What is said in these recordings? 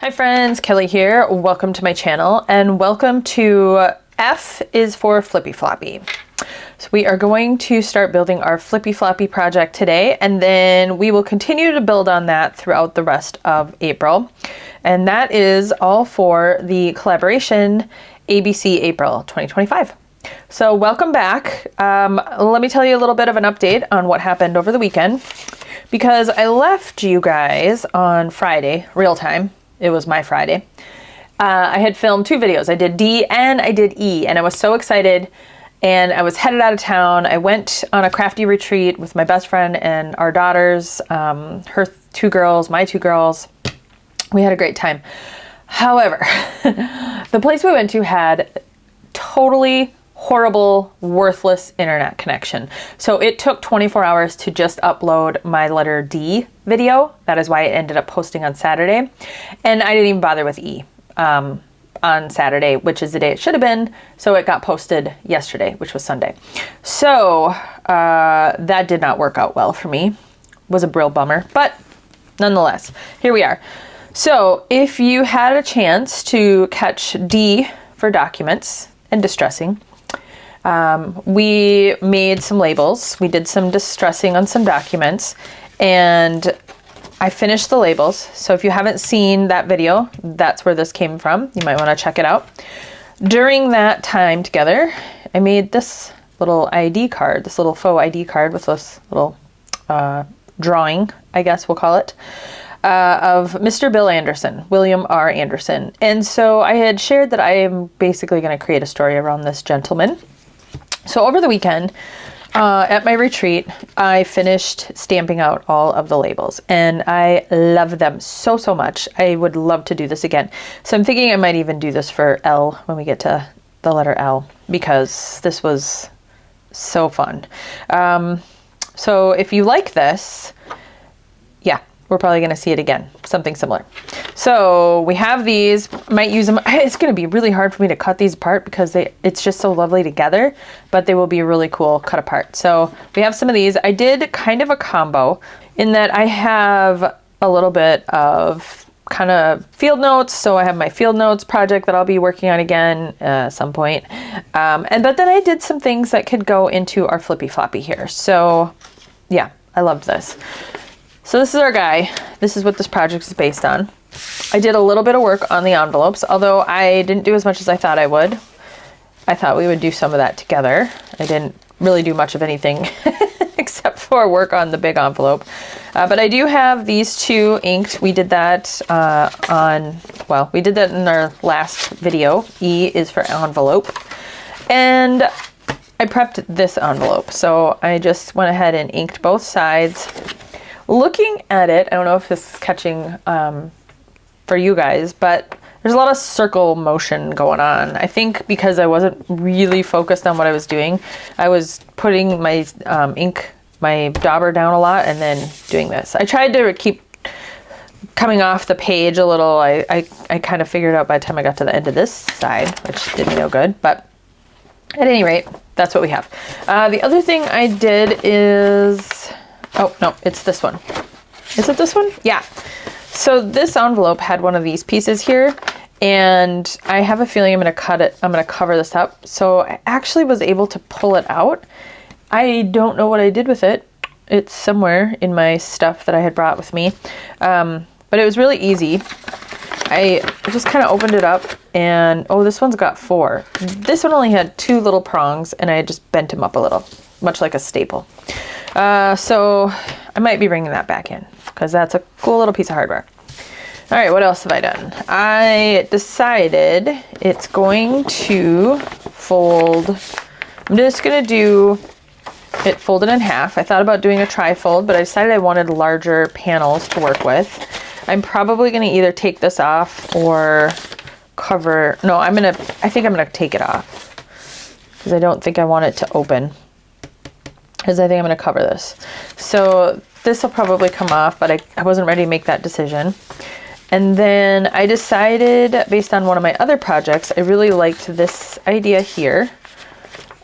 Hi friends, Kelly here. Welcome to my channel and welcome to F is for Flippy Floppy. So we are going to start building our Flippy Floppy project today, and then we will continue to build on that throughout the rest of April. And that is all for the collaboration ABC April 2025. So welcome back. Let me tell you a little bit of an update on what happened over the weekend, because I left you guys on Friday, real time. It was my Friday. I had filmed 2 videos. I did D and I did E, and I was so excited, and I was headed out of town. I went on a Crafty retreat with my best friend and our daughters, her 2 girls, my 2 girls. We had a great time. However, the place we went to had totally horrible, worthless internet connection. So it took 24 hours to just upload my letter D video. That is why I ended up posting on Saturday. And I didn't even bother with E on Saturday, which is the day it should have been. So it got posted yesterday, which was Sunday. So that did not work out well for me. It was a real bummer, but nonetheless, here we are. So if you had a chance to catch D for documents and distressing, we made some labels. We did some distressing on some documents, and I finished the labels. So if you haven't seen that video, that's where this came from. You might want to check it out. During that time together, I made this little ID card, this little faux ID card with this little drawing, I guess we'll call it, of Mr. Bill Anderson, William R. Anderson. And so I had shared that I am basically going to create a story around this gentleman. So over the weekend, at my retreat, I finished stamping out all of the labels, and I love them so, so much. I would love to do this again. So I'm thinking I might even do this for L when we get to the letter L, because this was so fun. So if you like this, yeah, we're probably going to see it again, something similar. So we have these, might use them. It's going to be really hard for me to cut these apart because it's just so lovely together, but they will be really cool cut apart. So we have some of these. I did kind of a combo in that I have a little bit of kind of field notes. So I have my field notes project that I'll be working on again at some point. But then I did some things that could go into our Flippy Floppy here. So yeah, I loved this. So this is our guy. This is what this project is based on. I did a little bit of work on the envelopes, although I didn't do as much as I thought I would. I thought we would do some of that together. I didn't really do much of anything except for work on the big envelope. But I do have these 2 inked. We did that we did that in our last video. E is for envelope. And I prepped this envelope. So I just went ahead and inked both sides. Looking at it, I don't know if this is catching for you guys, but there's a lot of circle motion going on. I think because I wasn't really focused on what I was doing. I was putting my my dauber down a lot and then doing this. I tried to keep coming off the page a little. I kind of figured out by the time I got to the end of this side, which did me no good, but at any rate, that's what we have. The other thing I did is... Oh, no, it's this one. Is it this one? Yeah. So this envelope had one of these pieces here, and I have a feeling I'm going to cut it. I'm going to cover this up. So I actually was able to pull it out. I don't know what I did with it. It's somewhere in my stuff that I had brought with me. But it was really easy. I just kind of opened it up, and oh, this one's got 4. This one only had 2 little prongs, and I just bent them up a little, much like a staple. So I might be bringing that back in because that's a cool little piece of hardware. All right, what else have I done? I decided it's going to fold. I'm just going to do it folded in half. I thought about doing a tri-fold, but I decided I wanted larger panels to work with. I'm probably going to either take this off or cover. No, I think I'm going to take it off because I don't think I want it to open. Because I think I'm going to cover this. So this will probably come off, but I wasn't ready to make that decision. And then I decided, based on one of my other projects, I really liked this idea here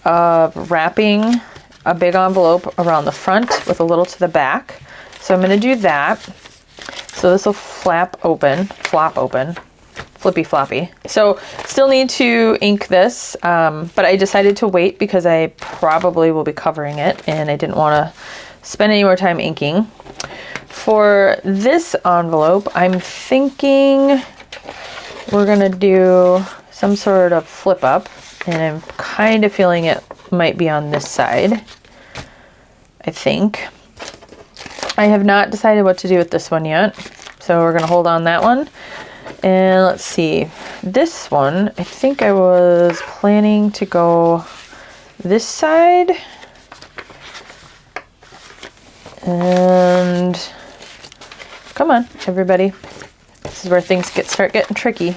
of wrapping a big envelope around the front with a little to the back. So I'm going to do that. So this will flop open, Flippy Floppy. So still need to ink this, but I decided to wait because I probably will be covering it and I didn't want to spend any more time inking. For this envelope, I'm thinking we're gonna do some sort of flip up, and I'm kind of feeling it might be on this side, I think. I have not decided what to do with this one yet, so we're gonna hold on that one. And let's see, this one, I think I was planning to go this side. And come on, everybody. This is where things start getting tricky.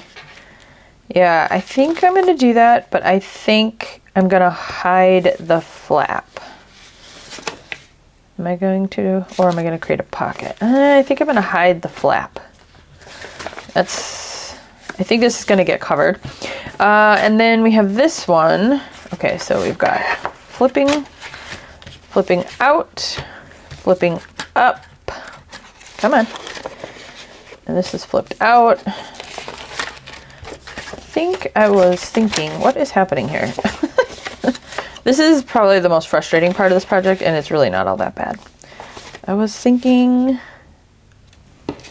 Yeah, I think I'm gonna do that, but I think I'm gonna hide the flap. Am I going to, or am I gonna create a pocket? I think I'm gonna hide the flap. I think this is gonna get covered. And then we have this one. Okay, so we've got flipping out, flipping up. Come on. And this is flipped out. I think I was thinking, what is happening here? This is probably the most frustrating part of this project, and it's really not all that bad. I was thinking,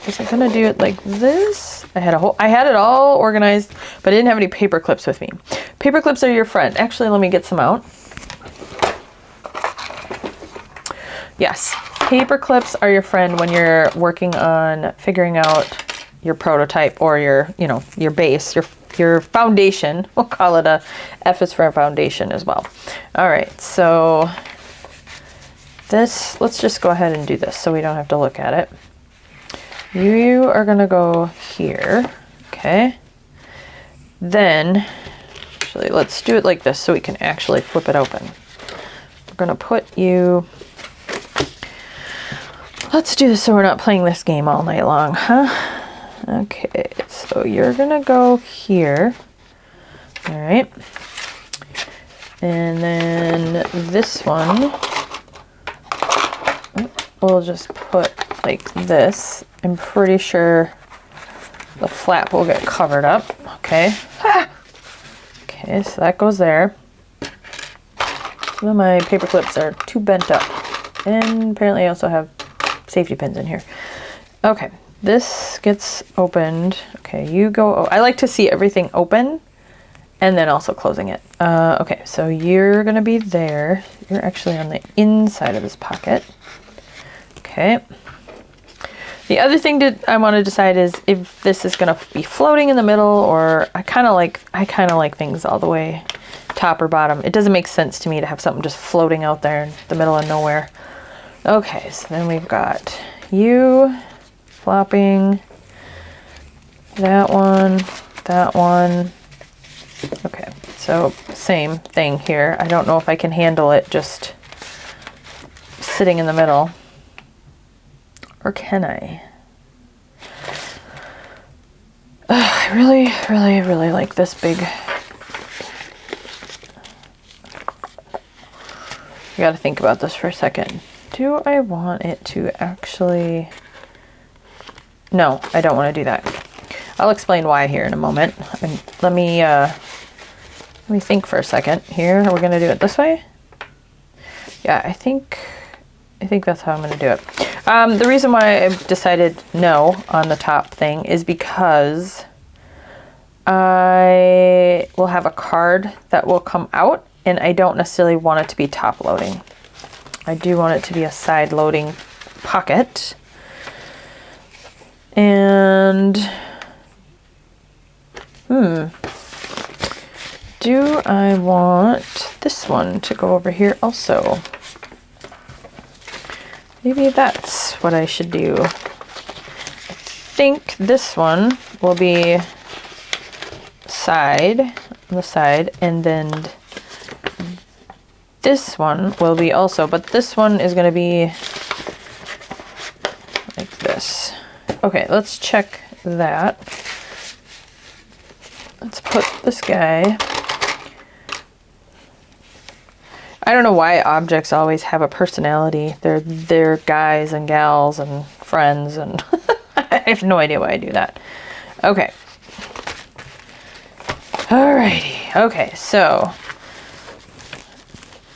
was I gonna do it like this? I had it all organized, but I didn't have any paper clips with me. Paper clips are your friend. Actually, let me get some out. Yes, paper clips are your friend when you're working on figuring out your prototype or your base, your foundation. We'll call it a F is for a foundation as well. All right, so this, let's just go ahead and do this so we don't have to look at it. You are gonna go here, okay? Then, actually, let's do it like this so we can actually flip it open. We're gonna put you, let's do this so we're not playing this game all night long, huh? Okay, so you're gonna go here. All right. And then this one, we'll just put like this. I'm pretty sure the flap will get covered up. Okay. Okay, so that goes there. Some of my paper clips are too bent up. And apparently I also have safety pins in here. Okay. This gets opened. Okay, you go. Oh, I like to see everything open and then also closing it. Okay, so you're gonna be there. You're actually on the inside of this pocket. Okay. The other thing that I want to decide is if this is gonna be floating in the middle, or I kind of like things all the way top or bottom. It doesn't make sense to me to have something just floating out there in the middle of nowhere. Okay, so then we've got you flopping, that one. Okay, so same thing here. I don't know if I can handle it just sitting in the middle. Or can I? I really like this big. You gotta think about this for a second. Do I want it to actually... No, I don't want to do that. I'll explain why here in a moment. And let me think for a second here. Are we going to do it this way? Yeah, I think that's how I'm going to do it. The reason why I decided no on the top thing is because I will have a card that will come out, and I don't necessarily want it to be top loading. I do want it to be a side loading pocket. And do I want this one to go over here also? Maybe that's what I should do. I think this one will be on the side, and then this one will be also, but this one is going to be like this. Okay, let's check that. Let's put this guy. I don't know why objects always have a personality. They're guys and gals and friends, and I I have no idea why I do that. Okay. Alrighty. Okay, so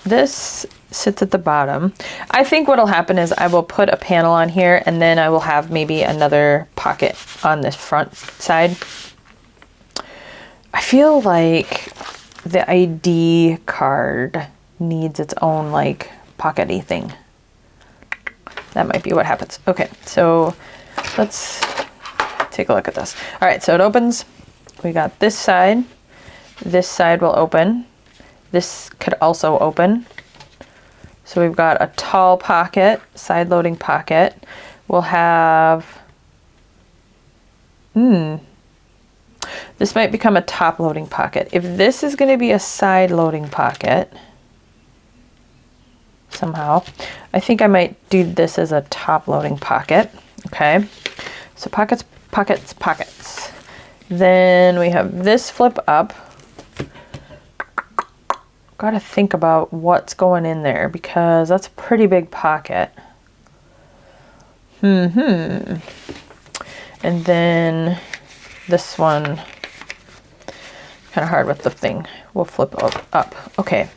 this sits at the bottom. I think what'll happen is I will put a panel on here and then I will have maybe another pocket on this front side. I feel like the ID card needs its own like pockety thing. That might be what happens. Okay, so let's take a look at this. All right, so it opens. We got this side. This side will open. This could also open. So we've got a tall pocket, side loading pocket. We'll have, this might become a top loading pocket. If this is going to be a side loading pocket, somehow, I think I might do this as a top loading pocket. Okay, so pockets, pockets, pockets. Then we have this flip up. Got to think about what's going in there because that's a pretty big pocket. And then this one, kind of hard with the thing. We'll flip up. Okay.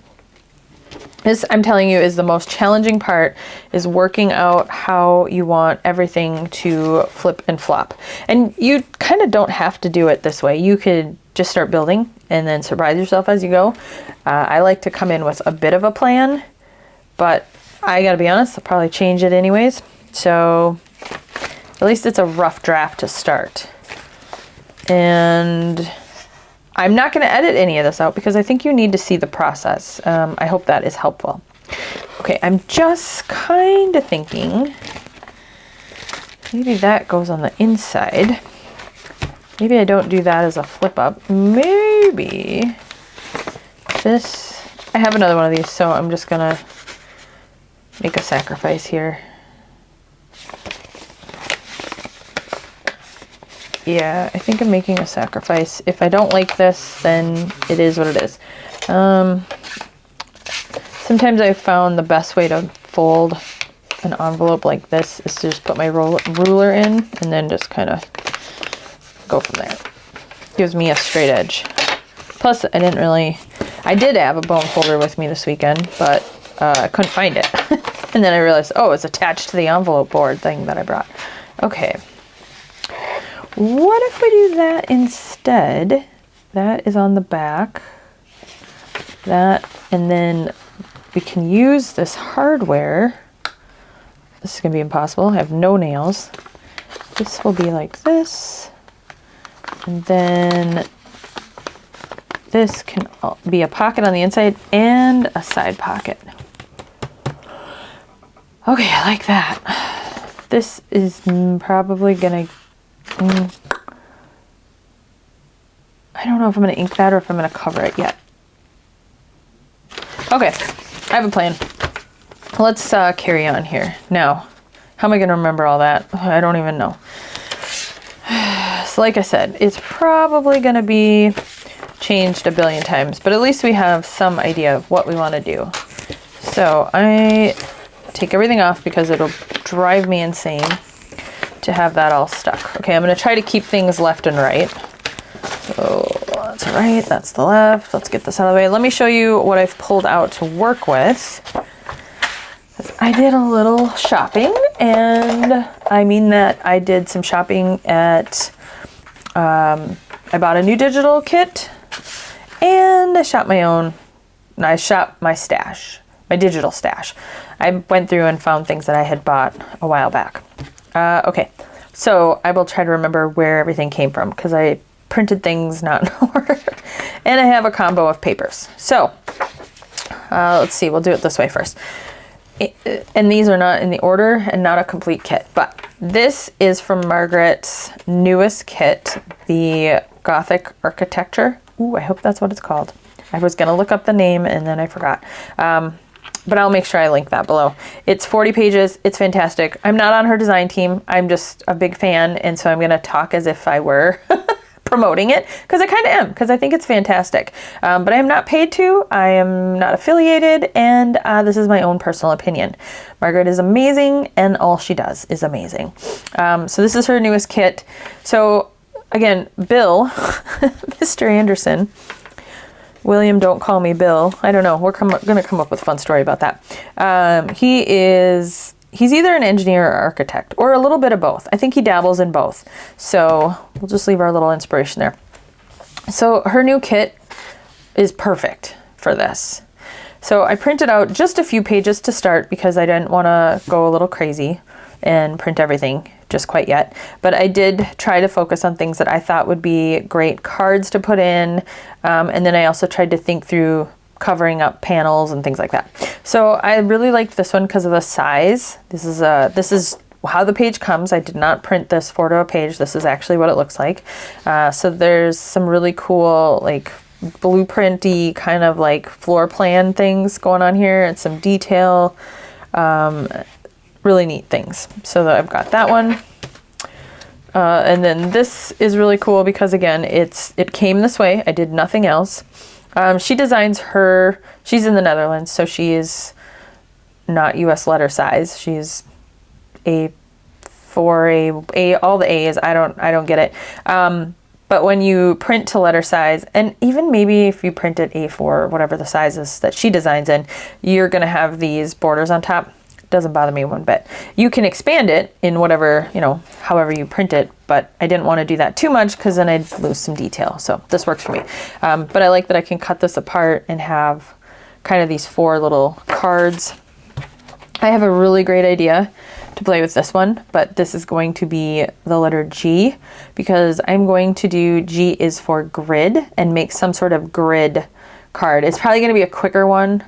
This, I'm telling you, is the most challenging part, is working out how you want everything to flip and flop. And you kind of don't have to do it this way. You could just start building and then surprise yourself as you go. I like to come in with a bit of a plan, but I gotta be honest, I'll probably change it anyways. So at least it's a rough draft to start. And I'm not going to edit any of this out because I think you need to see the process. I hope that is helpful. Okay, I'm just kind of thinking maybe that goes on the inside. Maybe I don't do that as a flip up. Maybe this, I have another one of these, so I'm just going to make a sacrifice here. Yeah, I think I'm making a sacrifice. If I don't like this, then it is what it is. Sometimes I've found the best way to fold an envelope like this is to just put my ruler in and then just kind of go from there. Gives me a straight edge. Plus, I did have a bone folder with me this weekend, but I couldn't find it. And then I realized, oh, it's attached to the envelope board thing that I brought. Okay. What if we do that instead? That is on the back. That, and then we can use this hardware. This is going to be impossible. I have no nails. This will be like this. And then this can be a pocket on the inside and a side pocket. Okay, I like that. This is probably going to... I don't know if I'm going to ink that or if I'm going to cover it yet. Okay, I have a plan. Let's carry on here. Now, how am I going to remember all that? I don't even know. So like I said, it's probably going to be changed a billion times, but at least we have some idea of what we want to do. So I take everything off because it'll drive me insane to have that all stuck. Okay, I'm going to try to keep things left and right. So that's right, that's the left. Let's get this out of the way. Let me show you what I've pulled out to work with. I did a little shopping, and I mean that I did some shopping at, I bought a new digital kit, and I shopped my stash, my digital stash. I went through and found things that I had bought a while back. Okay, so I will try to remember where everything came from because I printed things not in order. And I have a combo of papers. So let's see, we'll do it this way first. And these are not in the order and not a complete kit, but this is from Margaret's newest kit, the Gothic Architecture. Ooh, I hope that's what it's called. I was gonna look up the name and then I forgot. But I'll make sure I link that below. It's 40 pages. It's fantastic. I'm not on her design team. I'm just a big fan, and so I'm going to talk as if I were promoting it, because I kind of am, because I think it's fantastic. But I am not paid to, I am not affiliated, and this is my own personal opinion. Margaret is amazing, and all she does is amazing. So this is her newest kit. So again, Bill, Mr. Anderson, William, don't call me Bill. I don't know. We're going to come up with a fun story about that. He's either an engineer or architect, or a little bit of both. I think he dabbles in both. So we'll just leave our little inspiration there. So her new kit is perfect for this. So I printed out just a few pages to start because I didn't want to go a little crazy and print everything just quite yet. But I did try to focus on things that I thought would be great cards to put in. And then I also tried to think through covering up panels and things like that. So I really liked this one because of the size. This is how the page comes. I did not print this to a page. This is actually what it looks like. So there's some really cool, like, blueprinty kind of like floor plan things going on here, and some detail, really neat things. So I've got that one. And then this is really cool because, again, it came this way. I did nothing else. She designs she's in the Netherlands, so she is not US letter size. She's A4, all the A's. I don't get it. But when you print to letter size, and even maybe if you print it A4 or whatever the size is that she designs in, you're going to have these borders on top. Doesn't bother me one bit. You can expand it in whatever, however you print it, but I didn't want to do that too much because then I'd lose some detail. So this works for me. But I like that I can cut this apart and have kind of these 4 little cards. I have a really great idea to play with this one, but this is going to be the letter G, because I'm going to do G is for grid and make some sort of grid card. It's probably going to be a quicker one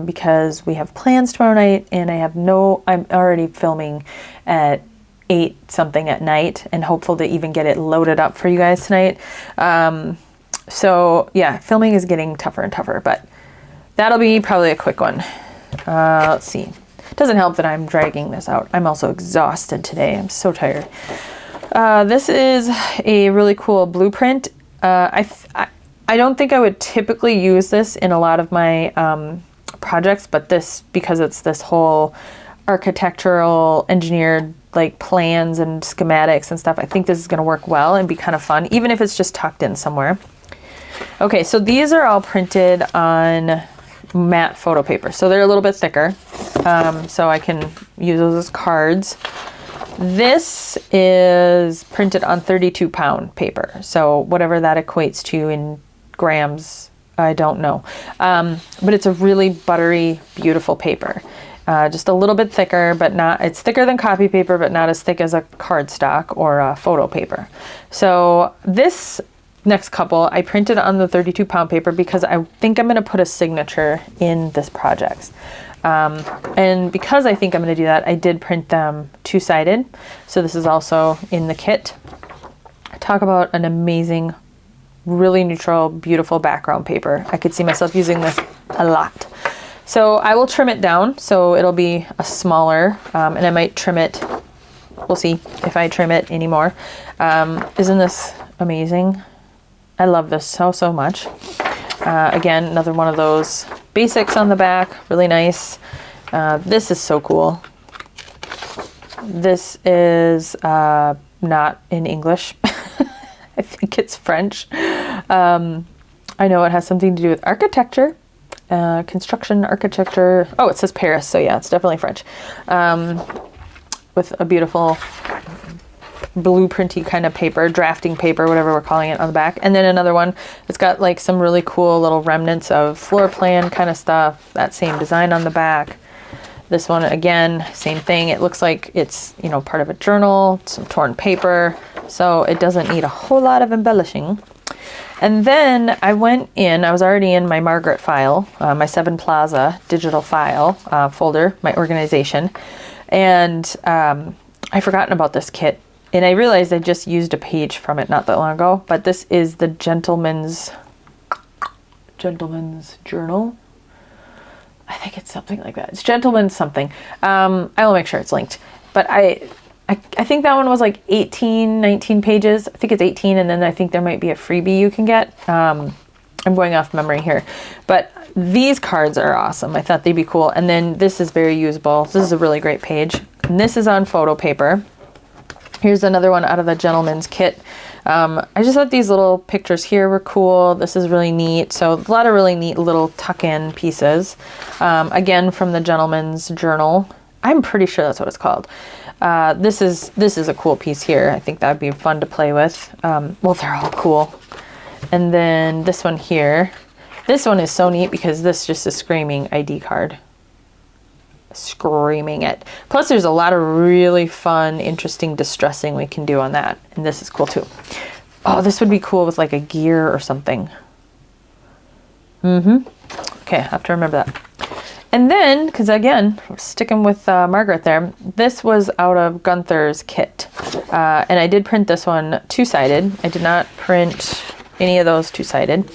because we have plans tomorrow night, and I'm already filming at 8 something at night, and hopeful to even get it loaded up for you guys tonight. So yeah, filming is getting tougher and tougher, but that'll be probably a quick one. Let's see. It doesn't help that I'm dragging this out. I'm also exhausted today. I'm so tired. This is a really cool blueprint. I don't think I would typically use this in a lot of my projects, but because it's this whole architectural engineered like plans and schematics and stuff, I think this is going to work well and be kind of fun, even if it's just tucked in somewhere. Okay, so these are all printed on matte photo paper, so they're a little bit thicker, so I can use those as cards. This is printed on 32-pound paper, so whatever that equates to in grams, I don't know, but it's a really buttery, beautiful paper. Just a little bit thicker, but it's thicker than copy paper, but not as thick as a cardstock or a photo paper. So this next couple I printed on the 32-pound paper because I think I'm going to put a signature in this project. And because I think I'm going to do that, I did print them 2-sided. So this is also in the kit. Talk about an amazing, really neutral, beautiful background paper. I could see myself using this a lot. So I will trim it down so it'll be a smaller, and I might trim it. We'll see if I trim it anymore. Isn't this amazing? I love this so much. Again, another one of those basics on the back, really nice. This is so cool. This is not in English. I think it's French. I know it has something to do with architecture, construction, architecture. Oh, it says Paris, so yeah, it's definitely French. With a beautiful blueprinty kind of paper, drafting paper, whatever we're calling it, on the back. And then another one, it's got like some really cool little remnants of floor plan kind of stuff, that same design on the back. This one, again, same thing. It looks like it's, part of a journal, some torn paper, so it doesn't need a whole lot of embellishing. And then I was already in my Margaret file, my 7 Plaza digital file folder, my organization, and I'd forgotten about this kit. And I realized I just used a page from it not that long ago, but this is the Gentleman's Journal. I think it's something like that. It's Gentleman's something. I will make sure it's linked. But I I think that one was like 18, 19 pages. I think it's 18, and then I think there might be a freebie you can get. I'm going off memory here, but these cards are awesome. I thought they'd be cool. And then this is very usable. This is a really great page. And this is on photo paper. Here's another one out of the gentleman's kit. I just thought these little pictures here were cool. This is really neat. So a lot of really neat little tuck-in pieces. Again, from the gentleman's journal. I'm pretty sure that's what it's called. This is a cool piece here. I think that would be fun to play with. Well, they're all cool. And then this one here. This one is so neat because this just a screaming ID card. Screaming it. Plus there's a lot of really fun, interesting distressing we can do on that. And this is cool too. Oh, this would be cool with like a gear or something. Okay, I have to remember that. And then, because again, sticking with Margaret there, this was out of Gunther's kit. And I did print this one two-sided. I did not print any of those two-sided.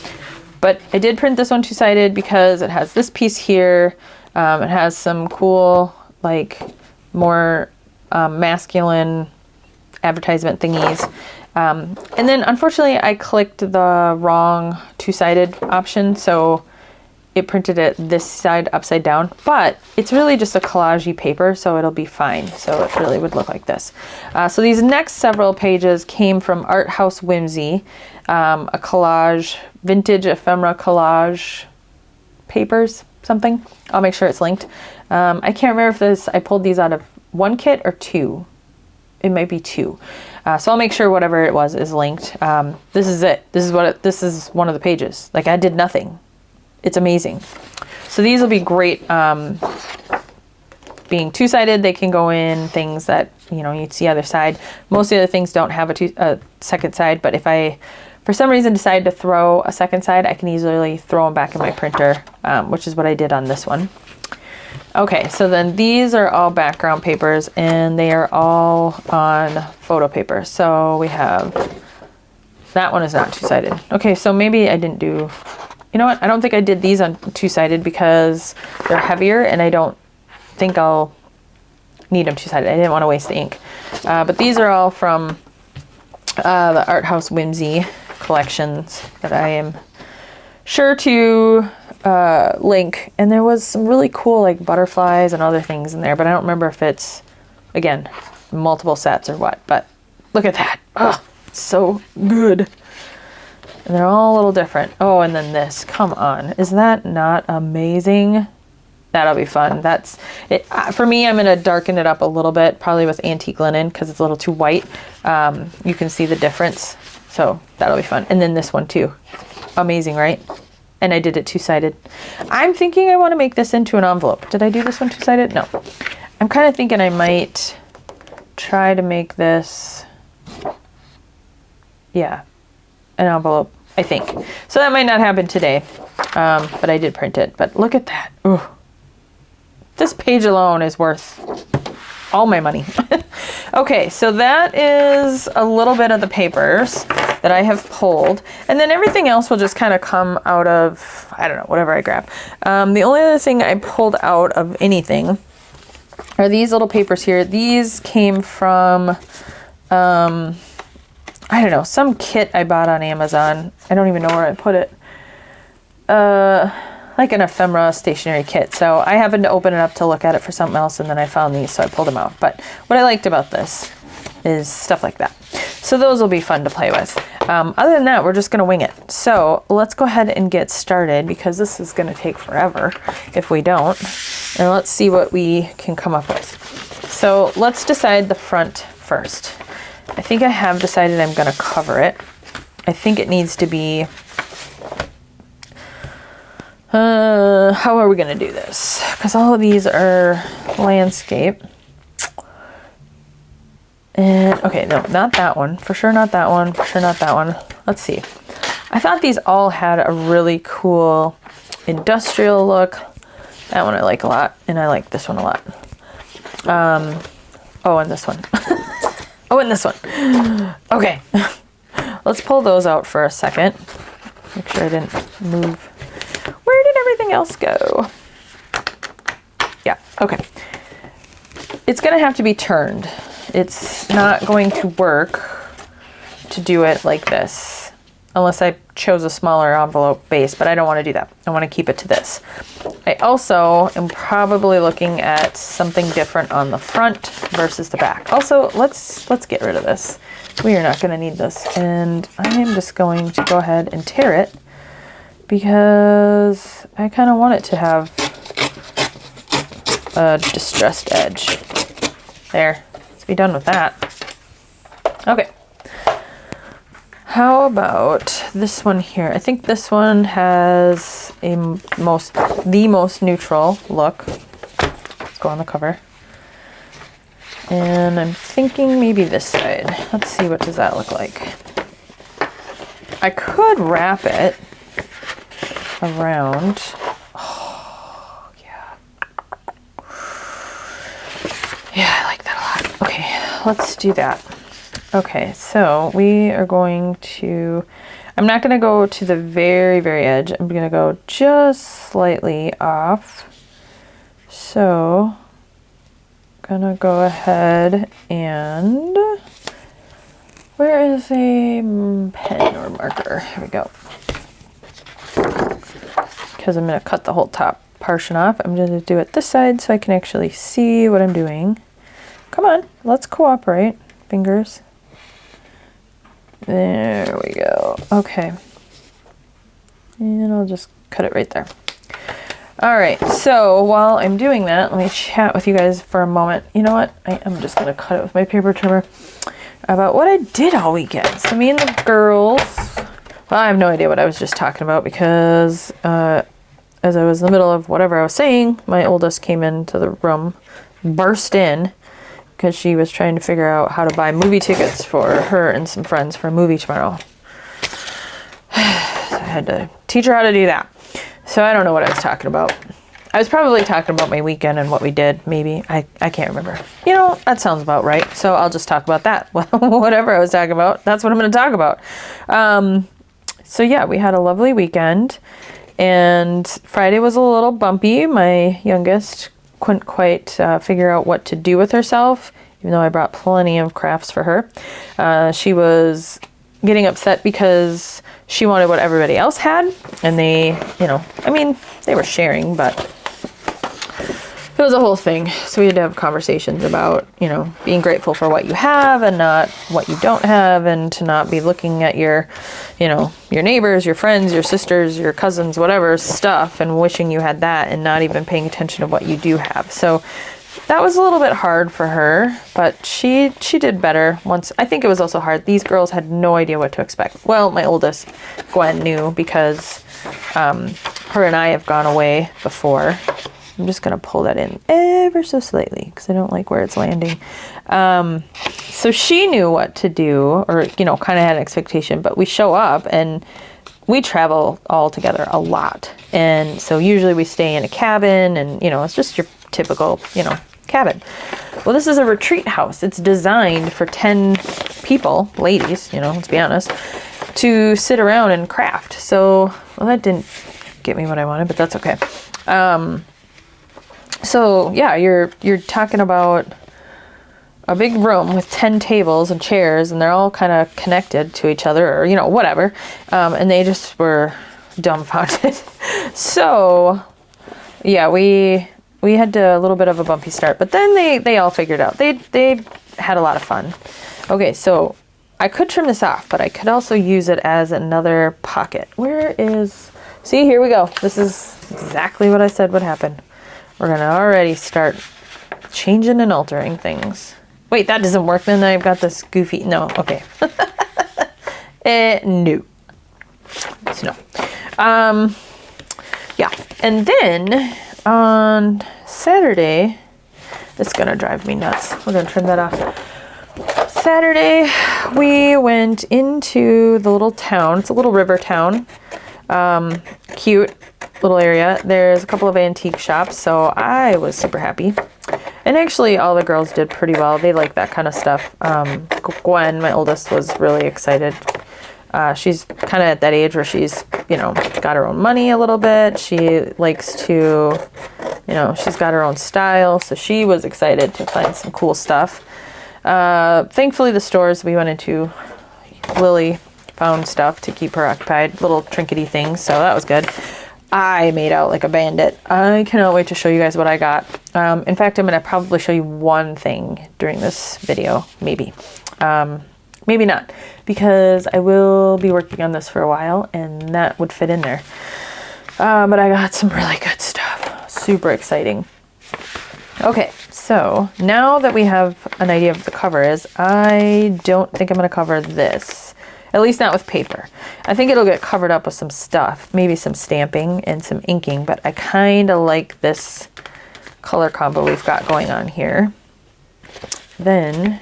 But I did print this one two-sided because it has this piece here. It has some cool, like, more masculine advertisement thingies. And then, unfortunately, I clicked the wrong two-sided option, so it printed it this side upside down. But it's really just a collage-y paper, so it'll be fine. So it really would look like this. So these next several pages came from Art House Whimsy, a collage, vintage ephemera collage papers. Something. I'll make sure it's linked. I can't remember if I pulled these out of one kit or two. It might be two. So I'll make sure whatever it was is linked. This is it. This is one of the pages. Like I did nothing. It's amazing. So these will be great. Being two-sided, they can go in things that, you know, you'd see other side. Most of the other things don't have a second side, but if I for some reason decide to throw a second side, I can easily throw them back in my printer, which is what I did on this one. Okay, so then these are all background papers and they are all on photo paper. So we have, that one is not two-sided. Okay, so maybe I didn't do, you know what? I don't think I did these on two-sided because they're heavier and I don't think I'll need them two-sided. I didn't want to waste the ink. But these are all from the Art House Whimsy collections that I am sure to link. And there was some really cool like butterflies and other things in there, but I don't remember if it's, again, multiple sets or what. But look at that. Oh, so good. And they're all a little different. Oh, and then this. Come on. Is that not amazing? That'll be fun. That's it. For me, I'm going to darken it up a little bit, probably with antique linen because it's a little too white. You can see the difference. So that'll be fun. And then this one too. Amazing, right? And I did it two-sided. I'm thinking I want to make this into an envelope. Did I do this one two-sided? No. I'm kind of thinking I might try to make this, yeah, an envelope, I think. So that might not happen today, but I did print it. But look at that. Ooh. This page alone is worth all my money. Okay, so that is a little bit of the papers that I have pulled. And then everything else will just kind of come out of, I don't know, whatever I grab. The only other thing I pulled out of anything are these little papers here. These came from, I don't know, some kit I bought on Amazon. I don't even know where I put it. Like an ephemera stationery kit. So I happened to open it up to look at it for something else, and then I found these, so I pulled them out. But what I liked about this is stuff like that. So those will be fun to play with. Other than that, we're just going to wing it. So let's go ahead and get started because this is going to take forever if we don't. And let's see what we can come up with. So let's decide the front first. I think I have decided I'm going to cover it. I think it needs to be... how are we going to do this? Because all of these are landscape. And, okay, no, not that one. For sure not that one. For sure not that one. Let's see. I thought these all had a really cool industrial look. That one I like a lot. And I like this one a lot. Oh, and this one. Oh, and this one. Okay. Let's pull those out for a second. Make sure I didn't move. Where did everything else go? Yeah, okay. It's going to have to be turned. it's not going to work to do it like this unless I chose a smaller envelope base, but I don't want to do that. I want to keep it to this. I also am probably looking at something different on the front versus the back. Also, let's get rid of this. We are not going to need this. And I am just going to go ahead and tear it because I kind of want it to have a distressed edge. There. Let's be done with that. Okay. How about this one here? I think this one has the most neutral look. Let's go on the cover. And I'm thinking maybe this side. Let's see, what does that look like? I could wrap it around. Oh, yeah. Yeah, I like that a lot. Okay, let's do that. Okay, so we are going to, I'm not going to go to the very, very edge. I'm going to go just slightly off. So, I'm going to go ahead and, where is a pen or marker? Here we go. Because I'm going to cut the whole top portion off. I'm going to do it this side so I can actually see what I'm doing. Come on, let's cooperate. Fingers. There we go. Okay. And I'll just cut it right there. All right, so while I'm doing that, let me chat with you guys for a moment. You know what? I'm just going to cut it with my paper trimmer about what I did all weekend. So me and the girls, well, I have no idea what I was just talking about because as I was in the middle of whatever I was saying, my oldest came into the room, burst in, because she was trying to figure out how to buy movie tickets for her and some friends for a movie tomorrow. So I had to teach her how to do that. So I don't know what I was talking about. I was probably talking about my weekend and what we did, maybe. I can't remember. You know, that sounds about right. So I'll just talk about that. Whatever I was talking about, that's what I'm going to talk about. So yeah, we had a lovely weekend. And Friday was a little bumpy. My youngest couldn't quite figure out what to do with herself, even though I brought plenty of crafts for her. She was getting upset because she wanted what everybody else had, and they, you know, I mean, they were sharing, but it was a whole thing. So we had to have conversations about, you know, being grateful for what you have and not what you don't have, and to not be looking at your, you know, your neighbors, your friends, your sisters, your cousins, whatever stuff, and wishing you had that and not even paying attention to what you do have. So that was a little bit hard for her, but she did better once. I think it was also hard. These girls had no idea what to expect. Well, my oldest, Gwen, knew because her and I have gone away before. I'm just going to pull that in ever so slightly because I don't like where it's landing. So she knew what to do, or, you know, kind of had an expectation, but we show up and we travel all together a lot. And so usually we stay in a cabin and, you know, it's just your typical, you know, cabin. Well, this is a retreat house. It's designed for 10 people, ladies, you know, let's be honest, to sit around and craft. So, well, that didn't get me what I wanted, but that's okay. So yeah, you're talking about a big room with 10 tables and chairs, and they're all kind of connected to each other, or, you know, whatever. And they just were dumbfounded. So yeah, we had a little bit of a bumpy start, but then they all figured out. They had a lot of fun. Okay, so I could trim this off, but I could also use it as another pocket. Where is, see, here we go. This is exactly what I said would happen. We're gonna already start changing and altering things. Wait, that doesn't work. Then I've got this goofy, no, okay. No. So no. Yeah, and then on Saturday, it's gonna drive me nuts. We're gonna trim that off. Saturday, we went into the little town. It's a little river town. Cute little area. There's a couple of antique shops, so I was super happy. And actually, all the girls did pretty well. They like that kind of stuff. Gwen, my oldest, was really excited. She's kind of at that age where she's, you know, got her own money a little bit. She likes to, you know, she's got her own style, so she was excited to find some cool stuff. Thankfully the stores we went into, Lily found stuff to keep her occupied, little trinkety things, so that was good. I made out like a bandit. I cannot wait to show you guys what I got. In fact, I'm going to probably show you one thing during this video, maybe. Maybe not, because I will be working on this for a while and that would fit in there. But I got some really good stuff. Super exciting. Okay, so now that we have an idea of what the cover is, I don't think I'm going to cover this. At least not with paper. I think it'll get covered up with some stuff, maybe some stamping and some inking, but I kind of like this color combo we've got going on here. Then,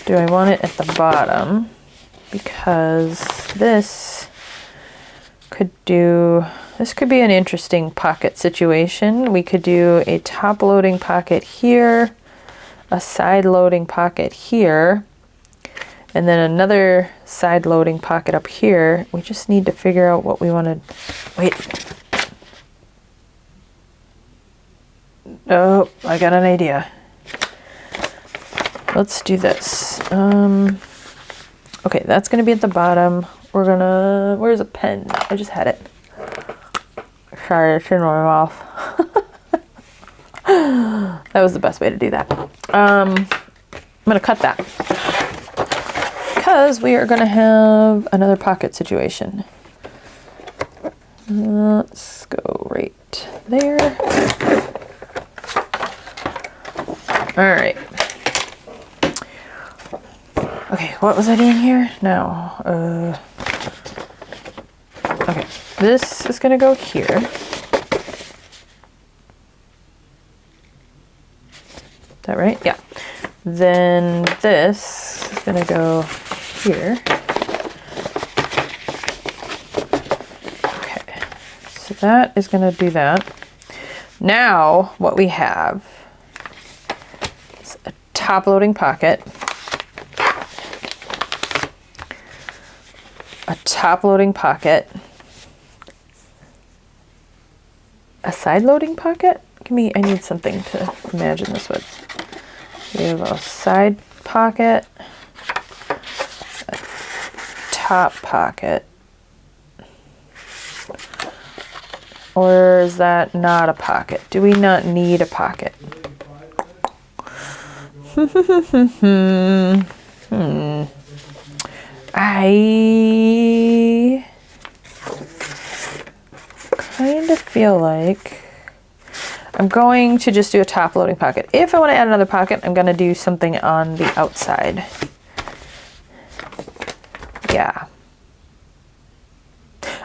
do I want it at the bottom? Because this could be an interesting pocket situation. We could do a top loading pocket here, a side loading pocket here, and then another side loading pocket up here. We just need to figure out what we want to, wait. Oh, I got an idea. Let's do this. Okay, that's gonna be at the bottom. We're gonna, where's a pen? I just had it. Sorry, it's in my mouth. That was the best way to do that. I'm gonna cut that, because we are going to have another pocket situation. Let's go right there. All right. Okay, what was I doing here? No. Okay, this is going to go here. Is that right? Yeah. Then this is going to go here. Okay, so that is going to do that. Now what we have is a top loading pocket, a top loading pocket, a side loading pocket. I need something to imagine this with. We have a side pocket, top pocket, or is that not a pocket? Do we not need a pocket? I kind of feel like I'm going to just do a top loading pocket. If I want to add another pocket, I'm going to do something on the outside. Yeah.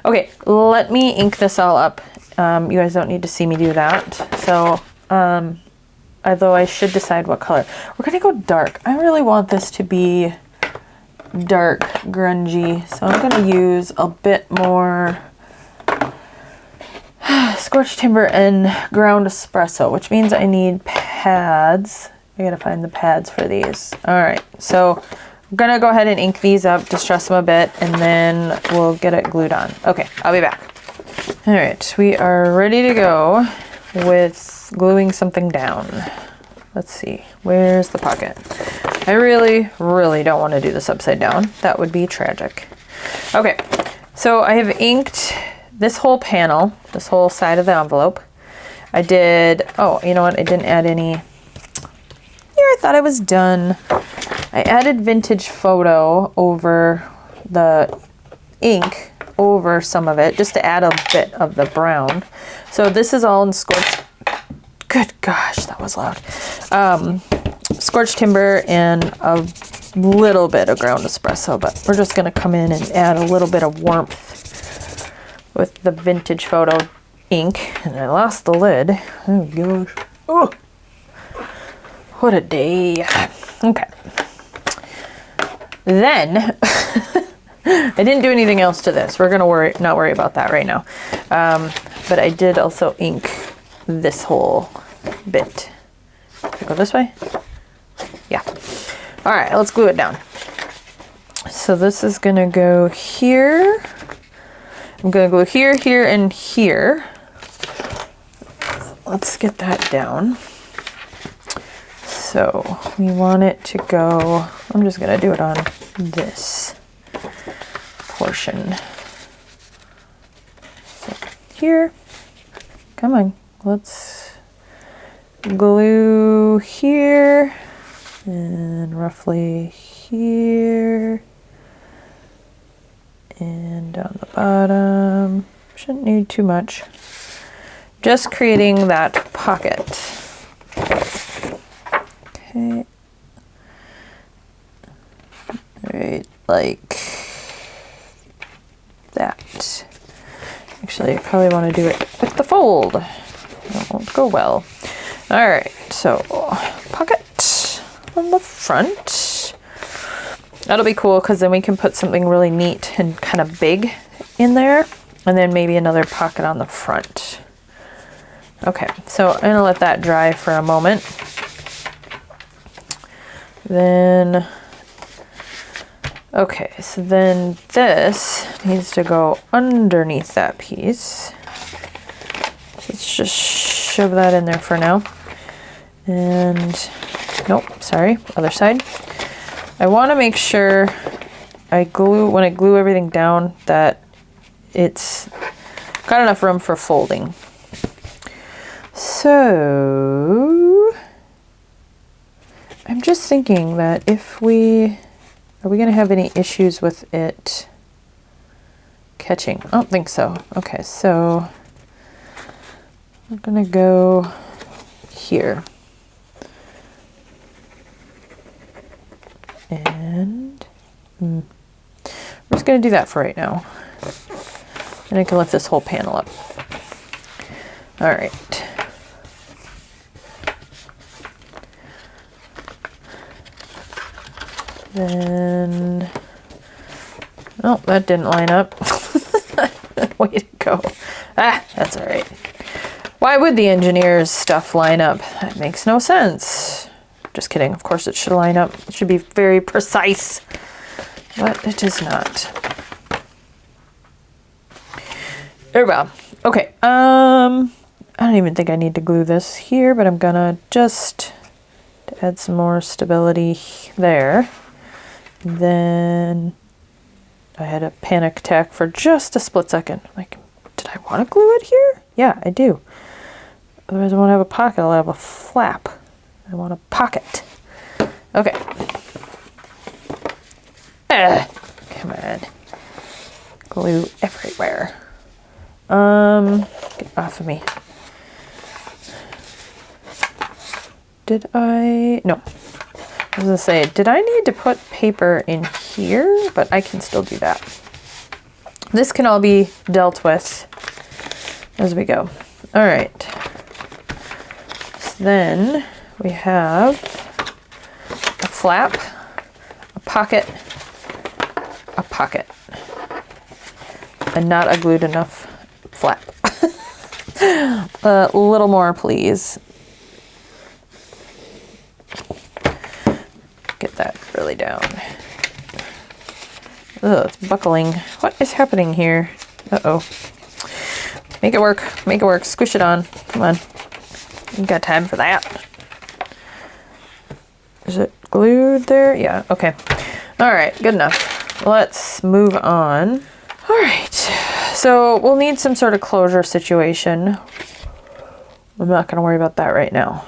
Okay, let me ink this all up. You guys don't need to see me do that. So, although I should decide what color. We're gonna go dark. I really want this to be dark, grungy. So I'm gonna use a bit more scorched timber and ground espresso, which means I need pads. I gotta find the pads for these. All right, so I'm gonna go ahead and ink these up, distress them a bit, and then we'll get it glued on. Okay, I'll be back. All right, we are ready to go with gluing something down. Let's see, where's the pocket? I really, really don't want to do this upside down. That would be tragic. Okay, so I have inked this whole panel, this whole side of the envelope. I did, oh, you know what? I didn't add any. Here, I thought I was done. I added vintage photo over the ink, over some of it, just to add a bit of the brown. So this is all in scorched, good gosh, that was loud. Scorched timber and a little bit of ground espresso, but we're just gonna come in and add a little bit of warmth with the vintage photo ink. And I lost the lid. Oh gosh. Oh, what a day. Okay. Then I didn't do anything else to this. We're gonna not worry about that right now. But I did also ink this whole bit. Should I go this way? Yeah. All right, let's glue it down. So this is gonna go here. I'm gonna glue here, here, and here. Let's get that down. So we want it to go, I'm just gonna do it on this portion. So here, come on, let's glue here and roughly here and down the bottom. Shouldn't need too much. Just creating that pocket. Okay. Right, like that. Actually, I probably want to do it with the fold. That won't go well. All right, so pocket on the front. That'll be cool because then we can put something really neat and kind of big in there, and then maybe another pocket on the front. Okay, so I'm gonna let that dry for a moment. Then, okay, so then this needs to go underneath that piece. So let's just shove that in there for now. And, nope, sorry, other side. I want to make sure when I glue everything down, that it's got enough room for folding. So I'm just thinking that are we going to have any issues with it catching? I don't think so. Okay, so I'm going to go here. And we're just going to do that for right now. And I can lift this whole panel up. All right. Then, oh, that didn't line up. Way to go. Ah, that's all right. Why would the engineer's stuff line up? That makes no sense. Just kidding. Of course it should line up. It should be very precise, but it is not. There we go. Okay. I don't even think I need to glue this here, but I'm gonna just to add some more stability there. Then I had a panic attack for just a split second. Like, did I want to glue it here? Yeah, I do. Otherwise I won't have a pocket, I'll have a flap. I want a pocket. Okay. Come on. Glue everywhere. Get off of me. Did I? No. I was gonna say, did I need to put paper in here? But I can still do that. This can all be dealt with as we go. All right. So then we have a flap, a pocket, and not a glued enough flap. A little more, please. Get that really down. Ugh, it's buckling. What is happening here? Uh-oh. Make it work. Make it work. Squish it on. Come on. You got time for that. Is it glued there? Yeah, okay. All right, good enough. Let's move on. All right, so we'll need some sort of closure situation. I'm not gonna worry about that right now.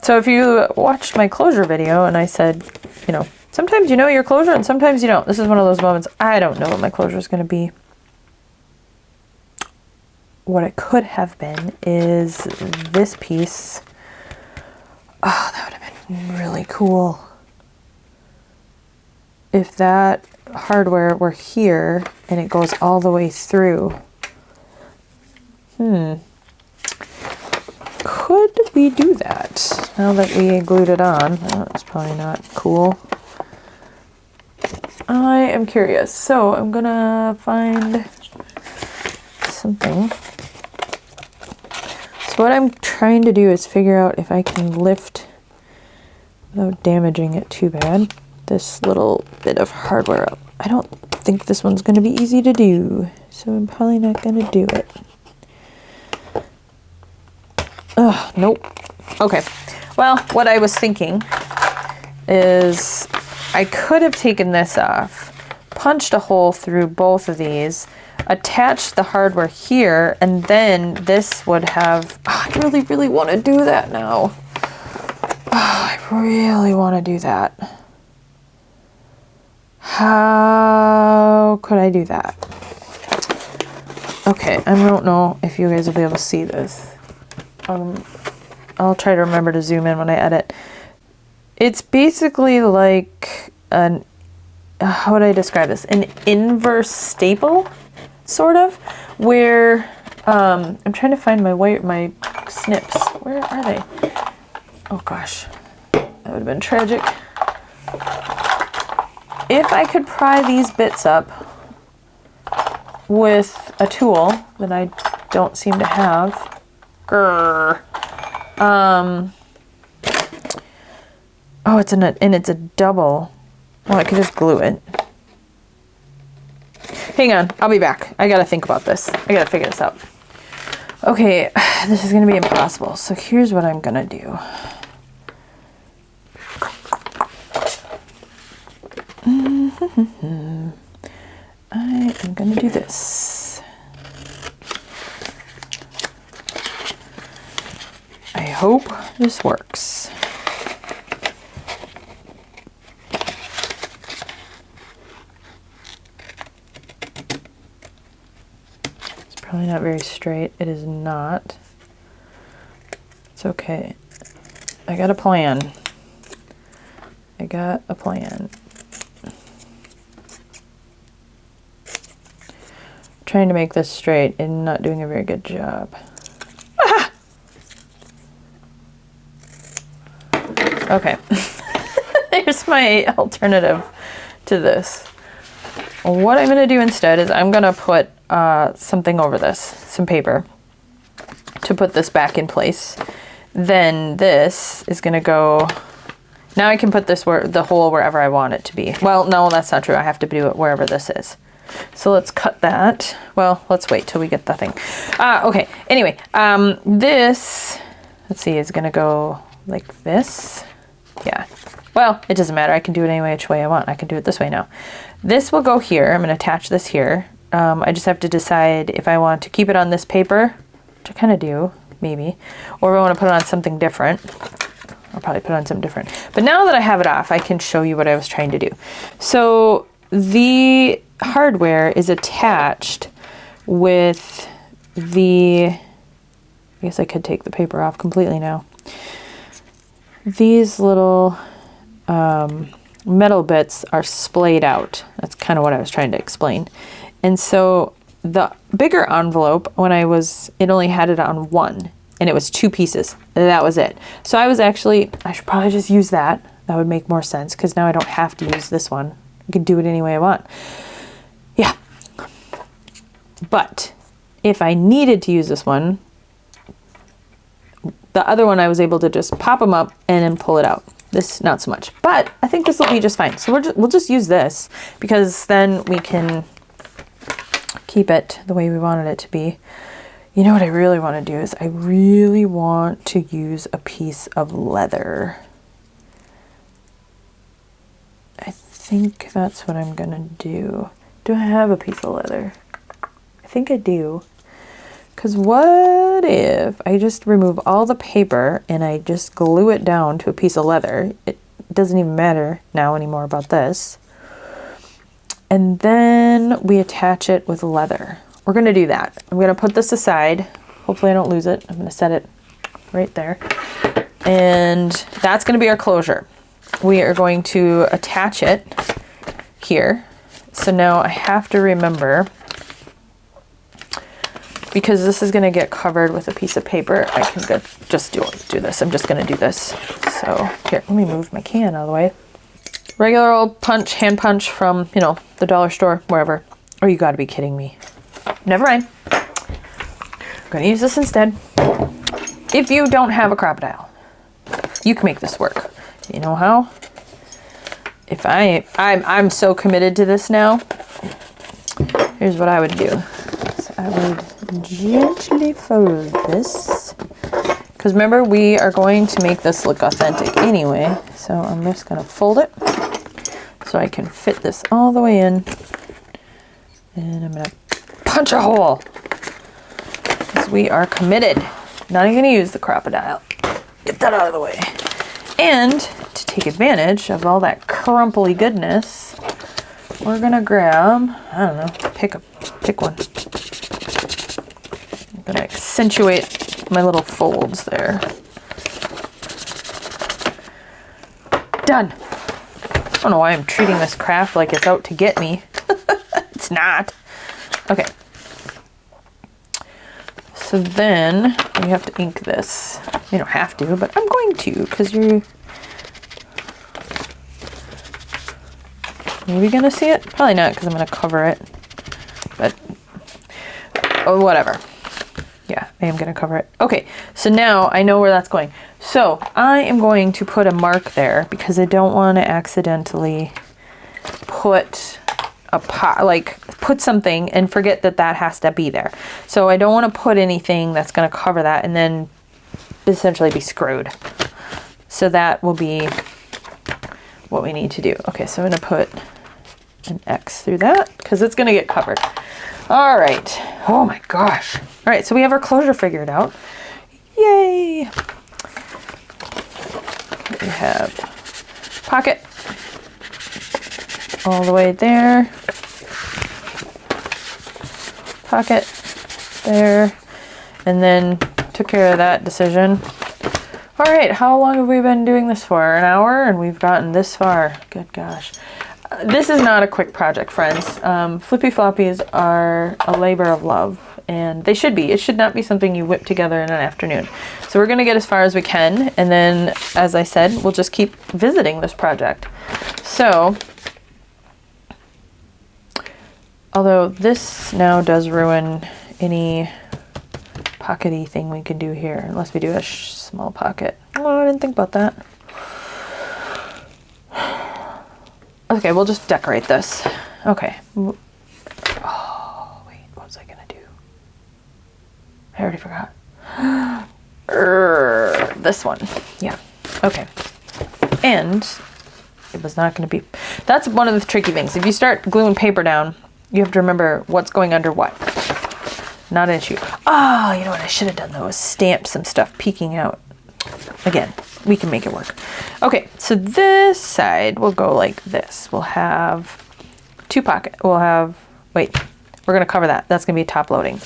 So if you watched my closure video and I said, you know, sometimes you know your closure and sometimes you don't. This is one of those moments I don't know what my closure is going to be. What it could have been is this piece. Oh, that would have been really cool. If that hardware were here and it goes all the way through. Could we do that? Now that we glued it on, that's probably not cool. I am curious, so I'm gonna find something. So what I'm trying to do is figure out if I can lift, without damaging it too bad, this little bit of hardware up. I don't think this one's gonna be easy to do, so I'm probably not gonna do it. Ugh, nope. Okay, well, what I was thinking is I could have taken this off, punched a hole through both of these, attached the hardware here, and then this would have... Oh, I really, really want to do that now. Oh, I really want to do that. How could I do that? Okay, I don't know if you guys will be able to see this. I'll try to remember to zoom in when I edit. It's basically like an... how would I describe this? An inverse staple, sort of, where I'm trying to find my snips. Where are they? Oh gosh, that would have been tragic. If I could pry these bits up with a tool that I don't seem to have. Grr. Oh, it's it's a double. Well, I could just glue it. Hang on, I'll be back. I gotta think about this. I gotta figure this out. Okay, this is gonna be impossible. So here's what I'm gonna do. I am gonna do this. I hope this works. Probably not very straight. It is not. It's okay. I got a plan. I got a plan. Trying to make this straight and not doing a very good job. Ah! Okay. Here's my alternative to this. What I'm going to do instead is I'm going to put something over this, some paper, to put this back in place. Then this is going to go... Now I can put this the hole wherever I want it to be. Well, no, that's not true. I have to do it wherever this is. So let's cut that. Well, let's wait till we get the thing. Okay. Anyway, this, let's see, is going to go like this. Yeah. Well, it doesn't matter. I can do it any which way I want. I can do it this way now. This will go here. I'm going to attach this here. I just have to decide if I want to keep it on this paper, which I kind of do, maybe, or if I want to put it on something different. I'll probably put it on something different. But now that I have it off, I can show you what I was trying to do. So the hardware is attached with the... I guess I could take the paper off completely now. These little metal bits are splayed out. That's kind of what I was trying to explain. And so the bigger envelope, it only had it on one, and it was 2 pieces. That was it. So I should probably just use that. That would make more sense, because now I don't have to use this one. I can do it any way I want. Yeah. But if I needed to use this one, the other one I was able to just pop them up and then pull it out. This, not so much. But I think this will be just fine. So we'll just use this, because then we can keep it the way we wanted it to be. You know what I really want to do is I really want to use a piece of leather. I think that's what I'm gonna do. Do I have a piece of leather? I think I do. Because what if I just remove all the paper and I just glue it down to a piece of leather? It doesn't even matter now anymore about this. And then we attach it with leather. We're going to do that. I'm going to put this aside. Hopefully I don't lose it. I'm going to set it right there. And that's going to be our closure. We are going to attach it here. So now I have to remember, because this is going to get covered with a piece of paper, I can just do this. I'm just going to do this. So here, let me move my can out of the way. Regular old hand punch from, the dollar store, wherever. Oh, you got to be kidding me. Never mind. I'm going to use this instead. If you don't have a crocodile, you can make this work. You know how? If I'm so committed to this now. Here's what I would do. So I would gently fold this, because remember, we are going to make this look authentic anyway. So I'm just going to fold it so I can fit this all the way in. And I'm going to punch a hole because we are committed. Not even going to use the crocodile. Get that out of the way. And to take advantage of all that crumply goodness, we're going to grab, I don't know, pick one. I'm going to accentuate my little folds there. Done. I don't know why I'm treating this craft like it's out to get me. It's not. Okay. So then we have to ink this. You don't have to, but I'm going to because you're maybe gonna see it. Probably not because I'm gonna cover it. But oh, whatever. Yeah, I am gonna cover it. Okay, so now I know where that's going. So I am going to put a mark there because I don't want to accidentally put a pot, like put something and forget that that has to be there. So I don't want to put anything that's going to cover that and then essentially be screwed. So that will be what we need to do. Okay, so I'm going to put an X through that because it's going to get covered. All right. Oh my gosh. All right, so we have our closure figured out. Yay. We have pocket all the way there. Pocket there. And then took care of that decision. All right, how long have we been doing this for? An hour, and we've gotten this far. Good gosh. This is not a quick project, friends. Flippy Floppies are a labor of love, and they should be. It should not be something you whip together in an afternoon. So we're going to get as far as we can, and then, as I said, we'll just keep visiting this project. So, although this now does ruin any pockety thing we can do here, unless we do a small pocket. Oh, I didn't think about that. Okay, we'll just decorate this. Okay. Oh, wait, what was I gonna do? I already forgot. This one. Yeah. Okay. And it was not gonna be... That's one of the tricky things. If you start gluing paper down, you have to remember what's going under what. Not an issue. Oh, you know what I should have done though is stamp some stuff peeking out. Again, we can make it work. Okay, so this side will go like this. We'll have two pockets. We'll have, wait, we're gonna cover that. That's gonna be top loading.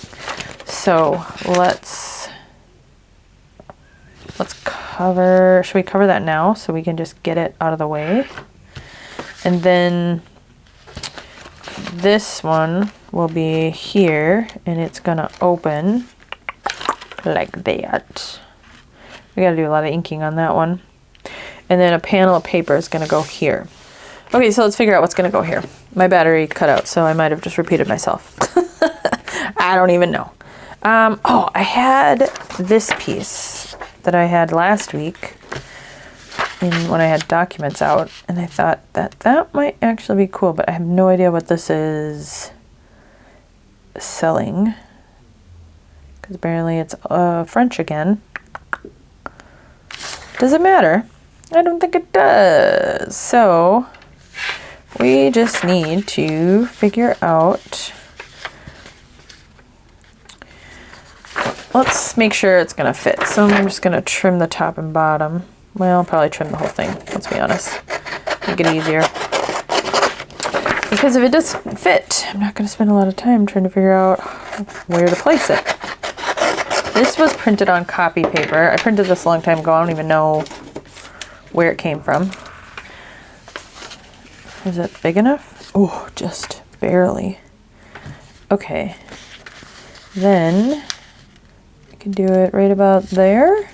So let's cover, should we cover that now so we can just get it out of the way? And then this one will be here and it's gonna open like that. We gotta do a lot of inking on that one. And then a panel of paper is gonna go here. Okay, so let's figure out what's gonna go here. My battery cut out, so I might have just repeated myself. I don't even know. Oh, I had this piece that I had last week when I had documents out, and I thought that might actually be cool, but I have no idea what this is selling. Because apparently it's French again. Does it matter? I don't think it does. So we just need to figure out. Let's make sure it's gonna fit. So I'm just gonna trim the top and bottom. Well, I'll probably trim the whole thing, let's be honest. Make it easier. Because if it doesn't fit, I'm not gonna spend a lot of time trying to figure out where to place it. This was printed on copy paper. I printed this a long time ago. I don't even know where it came from. Is it big enough? Oh, just barely. Okay. Then I can do it right about there.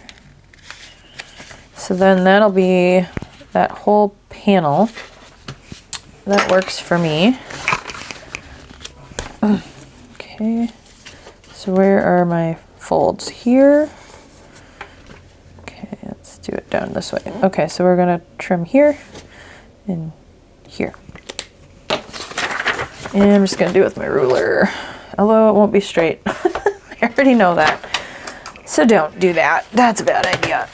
So then that'll be that whole panel. That works for me. Okay. So where are my folds? Here. Okay, let's do it down this way. Okay, so we're gonna trim here and here. And I'm just gonna do it with my ruler. Although it won't be straight. I already know that. So don't do that. That's a bad idea.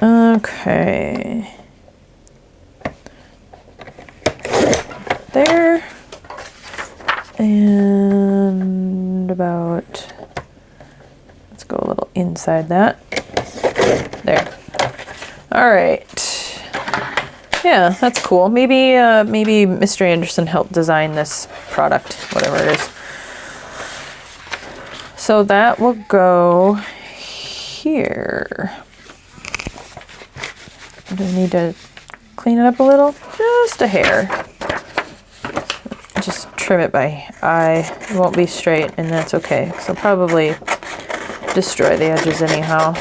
Okay. There. And about, let's go a little inside that. There. All right. Yeah, that's cool. Maybe maybe Mr. Anderson helped design this product, whatever it is. So that will go here. Do I need to clean it up a little? Just a hair. Just trim it by eye. It won't be straight, and that's okay. So probably destroy the edges anyhow.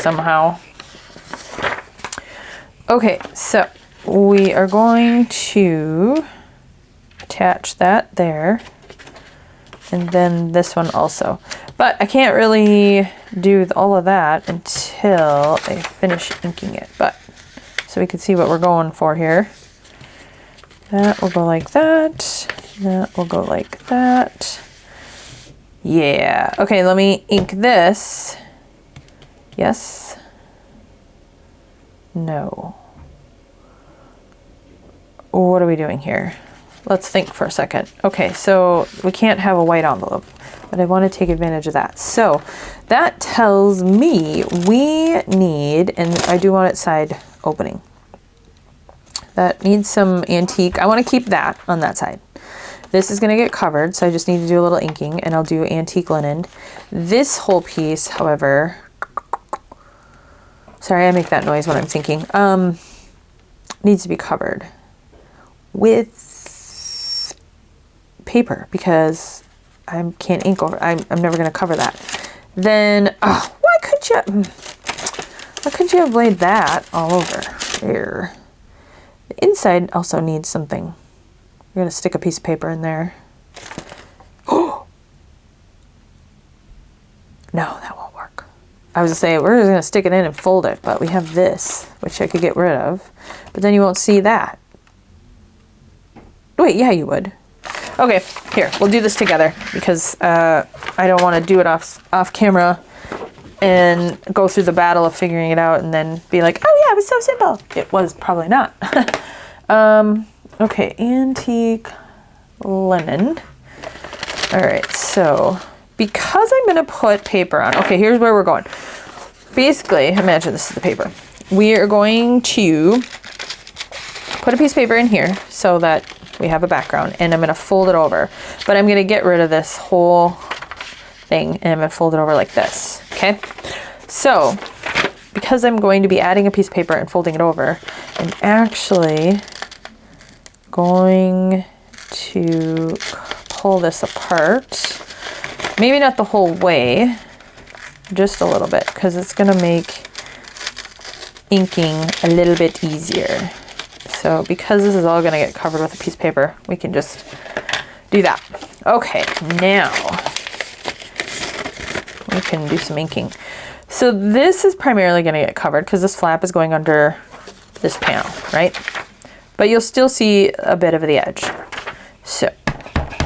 Somehow. Okay, so we are going to attach that there. And then this one also. But I can't really do all of that until I finish inking it. But so we can see what we're going for here. That will go like that. That will go like that. Yeah. Okay, let me ink this. Yes. No. What are we doing here? Let's think for a second. Okay, so we can't have a white envelope, but I want to take advantage of that. So that tells me we need, and I do want it side opening. That needs some antique. I want to keep that on that side. This is going to get covered, so I just need to do a little inking, and I'll do antique linen. This whole piece, however, sorry, I make that noise when I'm thinking, needs to be covered with paper because I can't ink over. I'm never going to cover that. Then, why couldn't you have laid that all over there? The inside also needs something. We're going to stick a piece of paper in there. Oh! No, that won't work. I was going to say, we're just going to stick it in and fold it, but we have this, which I could get rid of. But then you won't see that. Wait, yeah, you would. Okay, here, we'll do this together because I don't want to do it off camera and go through the battle of figuring it out and then be like, oh yeah, it was so simple. It was probably not. Okay, antique linen. All right, so because I'm going to put paper on, okay, here's where we're going. Basically, imagine this is the paper. We are going to put a piece of paper in here so that we have a background, and I'm going to fold it over. But I'm going to get rid of this whole thing, and I'm going to fold it over like this, okay? So, because I'm going to be adding a piece of paper and folding it over, I'm actually going to pull this apart. Maybe not the whole way, just a little bit, because it's going to make inking a little bit easier. So because this is all going to get covered with a piece of paper, we can just do that. Okay, now we can do some inking. So this is primarily going to get covered because this flap is going under this panel, right? But you'll still see a bit of the edge. So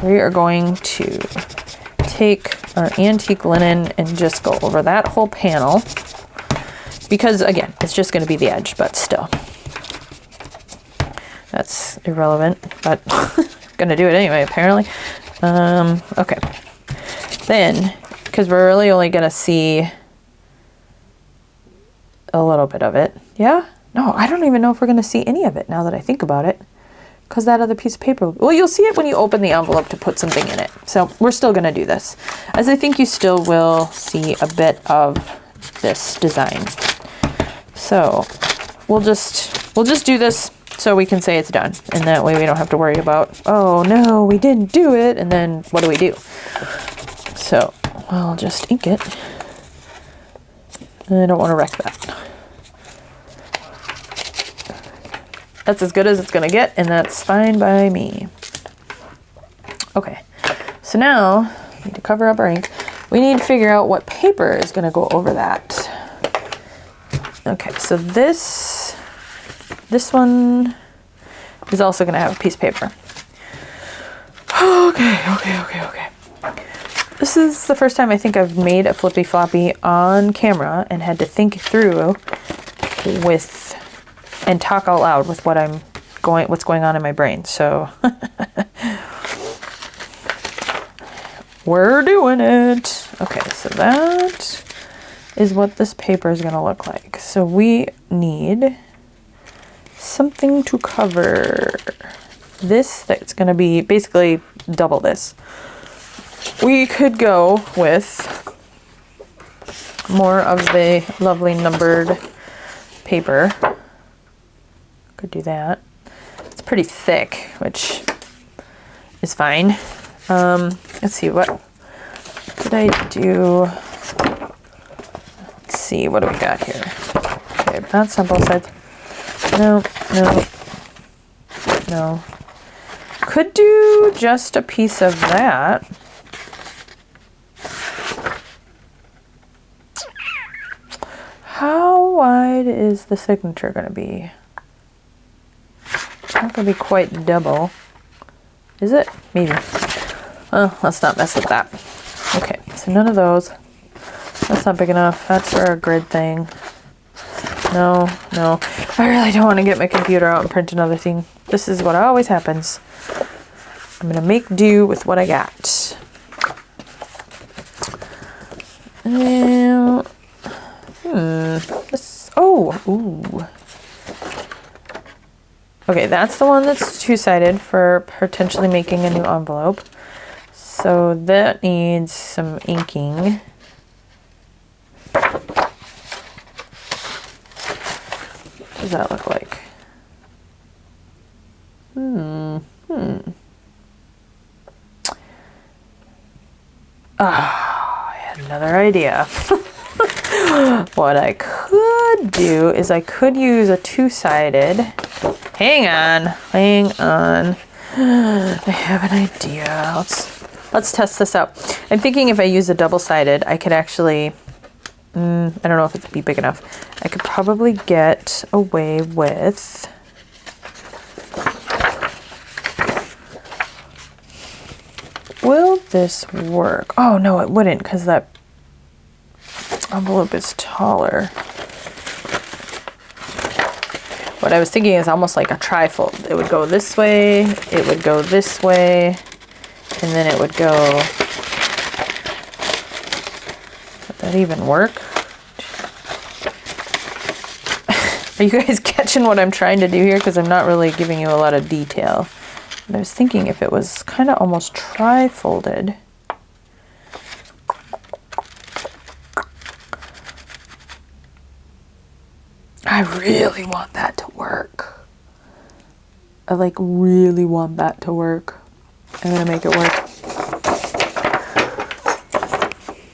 we are going to take our antique linen and just go over that whole panel because, again, it's just going to be the edge, but still. That's irrelevant, but I'm gonna do it anyway, apparently. Okay. Then, because we're really only gonna see a little bit of it. Yeah? No, I don't even know if we're gonna see any of it now that I think about it. Because that other piece of paper, well, you'll see it when you open the envelope to put something in it. So we're still gonna do this. As I think you still will see a bit of this design. So we'll just do this so we can say it's done, and that way we don't have to worry about, oh no, we didn't do it, and then what do we do? So I'll just ink it. I don't want to wreck that. That's as good as it's gonna get, and that's fine by me. Okay, so now we need to cover up our ink. We need to figure out what paper is gonna go over that. Okay, so this one is also going to have a piece of paper. Okay. This is the first time I think I've made a Flippy Floppy on camera and had to think through and talk out loud with what's going on in my brain. So we're doing it. Okay, so that is what this paper is going to look like. So we need something to cover this that's going to be basically double this. We could go with more of the lovely numbered paper. Could do that. It's pretty thick, which is fine. Let's see, what did I do? Let's see, what do we got here? Okay, that's on both sides. No, no, no. Could do just a piece of that. How wide is the signature going to be? It's not going to be quite double. Is it? Maybe. Oh, let's not mess with that. Okay, so none of those. That's not big enough. That's for a grid thing. No, no. I really don't want to get my computer out and print another thing. This is what always happens. I'm going to make do with what I got. And, ooh. Okay, that's the one that's two-sided for potentially making a new envelope. So that needs some inking. What does that look like? I had another idea. What I could do is I could use a two-sided. Hang on. I have an idea. Let's test this out. I'm thinking if I use a double-sided, I could actually, I don't know if it'd be big enough. I could probably get away with will this work? Oh no, it wouldn't, because that envelope is taller. What I was thinking is almost like a trifold. It would go this way, it would go this way, and then it would go. Would that even work? Are you guys catching what I'm trying to do here? Because I'm not really giving you a lot of detail. But I was thinking if it was kind of almost tri-folded. I really want that to work. I like really want that to work. I'm gonna make it work.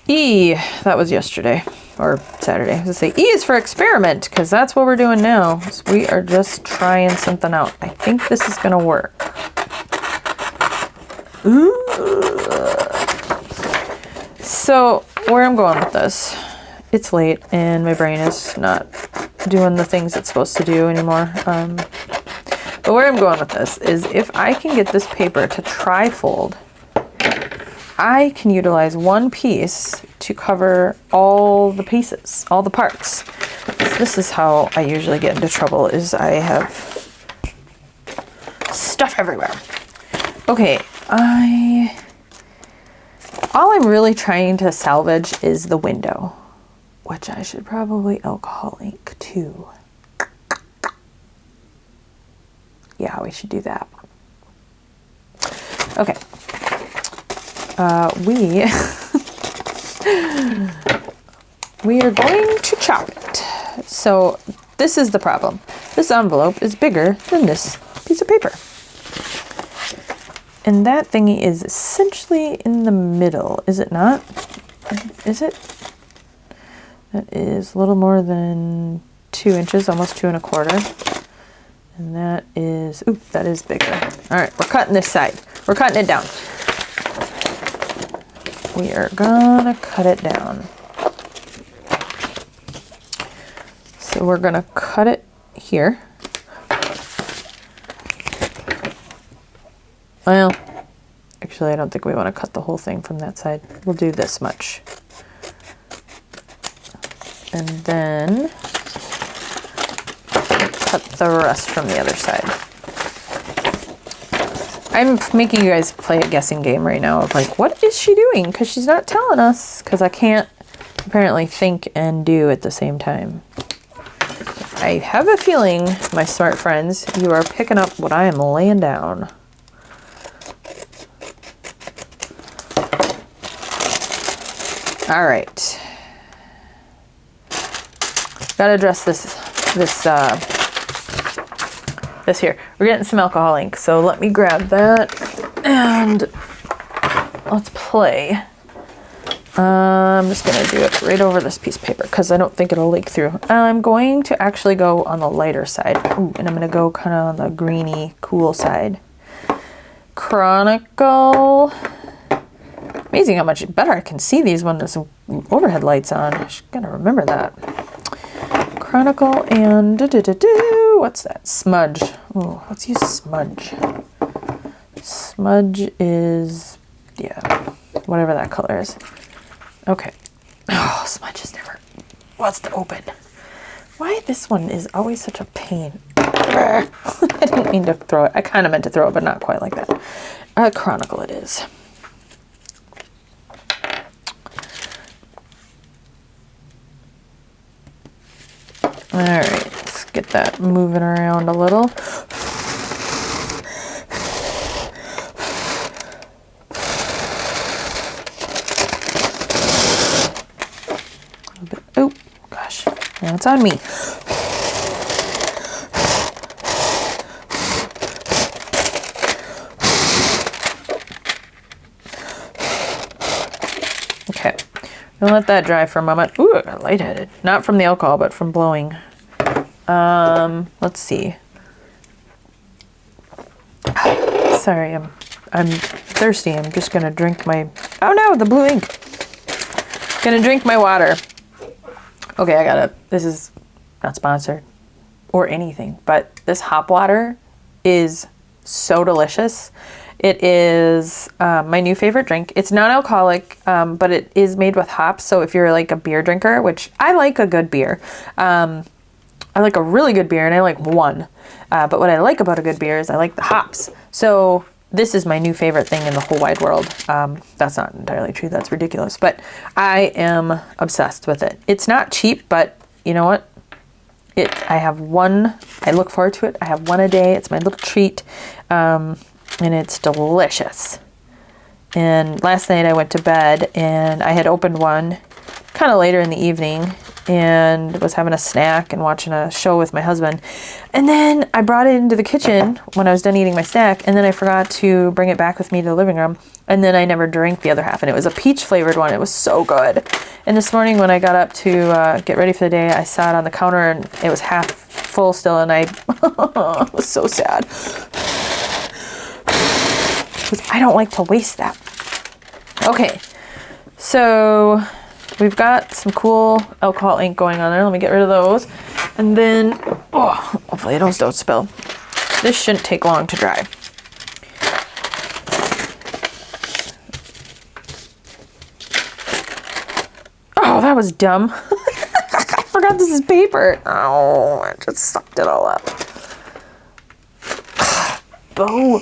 E, that was yesterday or Saturday. I was gonna say E is for experiment because that's what we're doing now. So we are just trying something out. I think this is gonna work. Ooh. So where I'm going with this, it's late and my brain is not doing the things it's supposed to do anymore. But where I'm going with this is if I can get this paper to tri-fold, I can utilize one piece to cover all the pieces, all the parts. This is how I usually get into trouble, is I have stuff everywhere. Okay, all I'm really trying to salvage is the window, which I should probably alcohol ink too. Yeah, we should do that. Okay. We are going to chop it. So this is the problem. This envelope is bigger than this piece of paper. And that thingy is essentially in the middle, is it not? Is it? That is a little more than 2 inches, almost 2 1/4. And that is, ooh, that is bigger. All right, we're cutting this side. We're cutting it down. We are gonna cut it down. So we're gonna cut it here. Well, actually Actually, I don't think we want to cut the whole thing from that side. We'll do this much. And then cut the rest from the other side. I'm making you guys play a guessing game right now of like, what is she doing? Because she's not telling us, because I can't apparently think and do at the same time. I have a feeling, my smart friends, you are picking up what I am laying down. All right. Gotta address this here. We're getting some alcohol ink, so let me grab that and let's play. I'm just gonna do it right over this piece of paper because I don't think it'll leak through. I'm going to actually go on the lighter side. Ooh, and I'm gonna go kind of on the greeny, cool side. Chronicle. Amazing how much better I can see these when there's some overhead lights on. I just gotta remember that. Chronicle and what's that? Smudge. Oh, let's use smudge. Smudge is, yeah, whatever that color is. Okay. Oh, smudge is never wants to open. Why this one is always such a pain. I didn't mean to throw it. I kind of meant to throw it, but not quite like that. Chronicle it is. All right, let's get that moving around a little. Oh, gosh, now it's on me. Okay. We'll let that dry for a moment. Ooh, I got lightheaded. Not from the alcohol, but from blowing. Let's see. Sorry, I'm thirsty. I'm just gonna drink my, oh no, the blue ink. Gonna drink my water. Okay, this is not sponsored or anything, but this hop water is so delicious. It is my new favorite drink. It's non-alcoholic, but it is made with hops. So if you're like a beer drinker, which I like a good beer, I like a really good beer and I like one. But what I like about a good beer is I like the hops. So this is my new favorite thing in the whole wide world. That's not entirely true. That's ridiculous. But I am obsessed with it. It's not cheap, but you know what? I have one. I look forward to it. I have one a day. It's my little treat. And it's delicious. And last night I went to bed and I had opened one kind of later in the evening and was having a snack and watching a show with my husband. And then I brought it into the kitchen when I was done eating my snack, and then I forgot to bring it back with me to the living room. And then I never drank the other half, and it was a peach flavored one. It was so good. And this morning when I got up to get ready for the day, I saw it on the counter and it was half full still, and I was so sad. Because I don't like to waste that. Okay, so we've got some cool alcohol ink going on there. Let me get rid of those. And then, oh, hopefully those don't spill. This shouldn't take long to dry. Oh, that was dumb. I forgot this is paper. Oh, I just sucked it all up. Bo.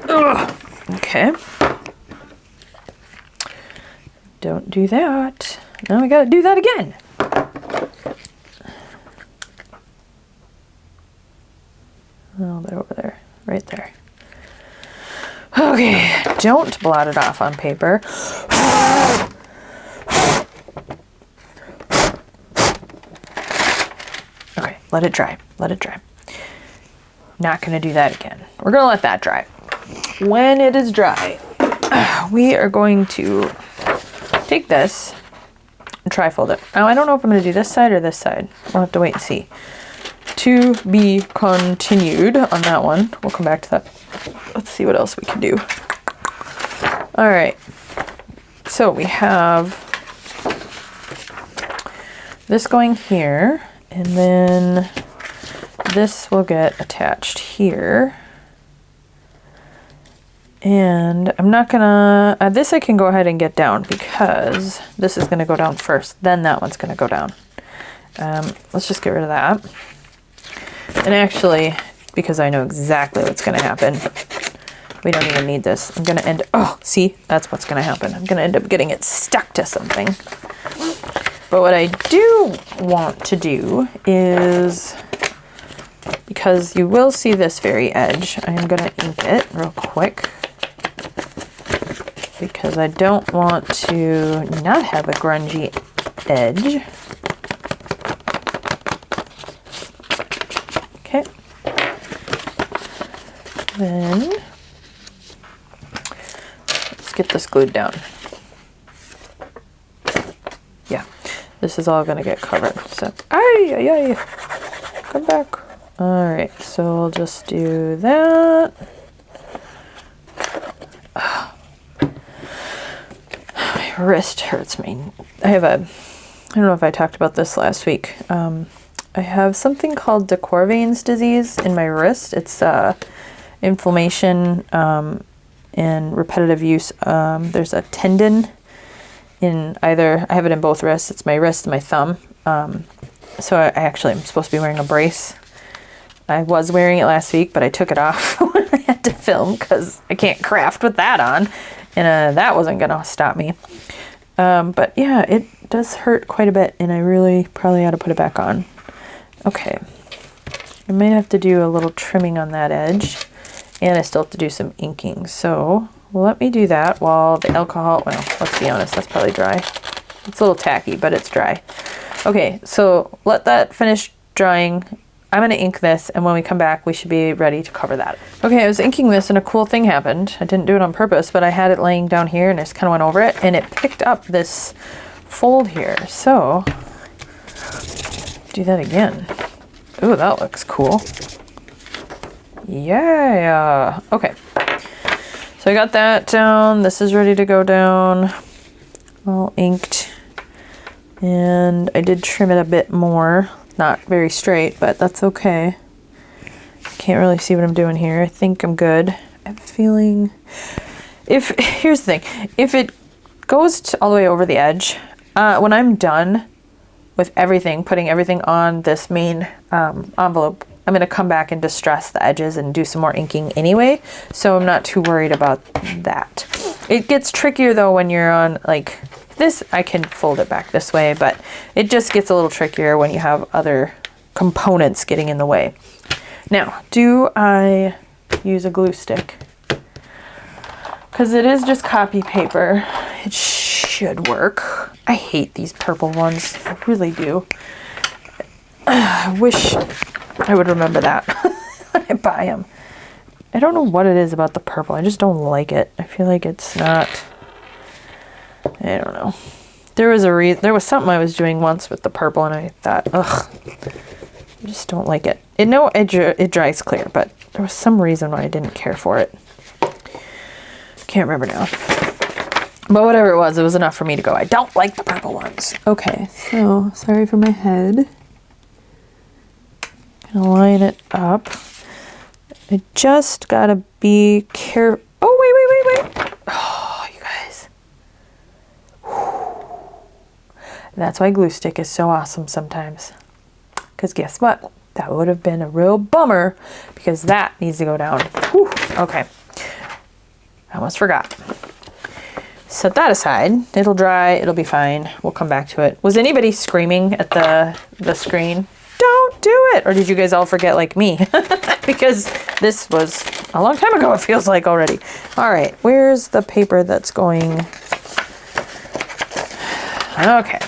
Ugh. Okay. Don't do that. Now we gotta do that again. A little bit over there. Right there. Okay. Don't blot it off on paper. Okay. Let it dry. Let it dry. Not gonna do that again. We're gonna let that dry. When it is dry, we are going to take this and tri-fold it. Now, I don't know if I'm going to do this side or this side. We'll have to wait and see. To be continued on that one. We'll come back to that. Let's see what else we can do. All right. So we have this going here, and then this will get attached here. And I'm not gonna, this I can go ahead and get down because this is gonna go down first, then that one's gonna go down. Let's just get rid of that. And actually, because I know exactly what's gonna happen, we don't even need this. I'm gonna end, oh, see, that's what's gonna happen. I'm gonna end up getting it stuck to something. But what I do want to do is, because you will see this very edge, I'm gonna ink it real quick because I don't want to not have a grungy edge. Okay. Then let's get this glued down. Yeah, this is all gonna get covered. So, ay, come back. All right, so we'll just do that. My wrist hurts me. I don't know if I talked about this last week. I have something called de Quervain's disease in my wrist. It's inflammation and repetitive use. There's a tendon in either, I have it in both wrists. It's my wrist and my thumb. So I actually am supposed to be wearing a brace. I was wearing it last week, but I took it off when I had to film because I can't craft with that on. And that wasn't going to stop me. But yeah, it does hurt quite a bit, and I really probably ought to put it back on. Okay. I might have to do a little trimming on that edge, and I still have to do some inking. So let me do that while the alcohol, well, let's be honest, that's probably dry. It's a little tacky, but it's dry. Okay, so let that finish drying. I'm going to ink this, and when we come back, we should be ready to cover that. Okay, I was inking this, and a cool thing happened. I didn't do it on purpose, but I had it laying down here, and I just kind of went over it, and it picked up this fold here. So, do that again. Ooh, that looks cool. Yeah. Okay. So I got that down. This is ready to go down. All inked. And I did trim it a bit more. Not very straight, but that's okay. Can't really see what I'm doing here. I think I'm good. I'm feeling, here's the thing, if it goes all the way over the edge, when I'm done with everything, putting everything on this main envelope, I'm gonna come back and distress the edges and do some more inking anyway, so I'm not too worried about that. It gets trickier though when you're on like this. I can fold it back this way, but it just gets a little trickier when you have other components getting in the way. Now, do I use a glue stick? Because it is just copy paper. It should work. I hate these purple ones. I really do. I wish I would remember that when I buy them. I don't know what it is about the purple. I just don't like it. I feel like it's not... I don't know. There was something I was doing once with the purple, and I thought, ugh, I just don't like it. It dries clear, but there was some reason why I didn't care for it. Can't remember now. But whatever it was enough for me to go, I don't like the purple ones. Okay, so sorry for my head. Gonna line it up. I just gotta be careful. Oh, wait. Oh, you guys. That's why glue stick is so awesome sometimes. Because guess what? That would have been a real bummer because that needs to go down. Whew. Okay. I almost forgot. Set that aside. It'll dry. It'll be fine. We'll come back to it. Was anybody screaming at the screen? Don't do it! Or did you guys all forget like me? Because this was a long time ago, it feels like already. All right. Where's the paper that's going? Okay.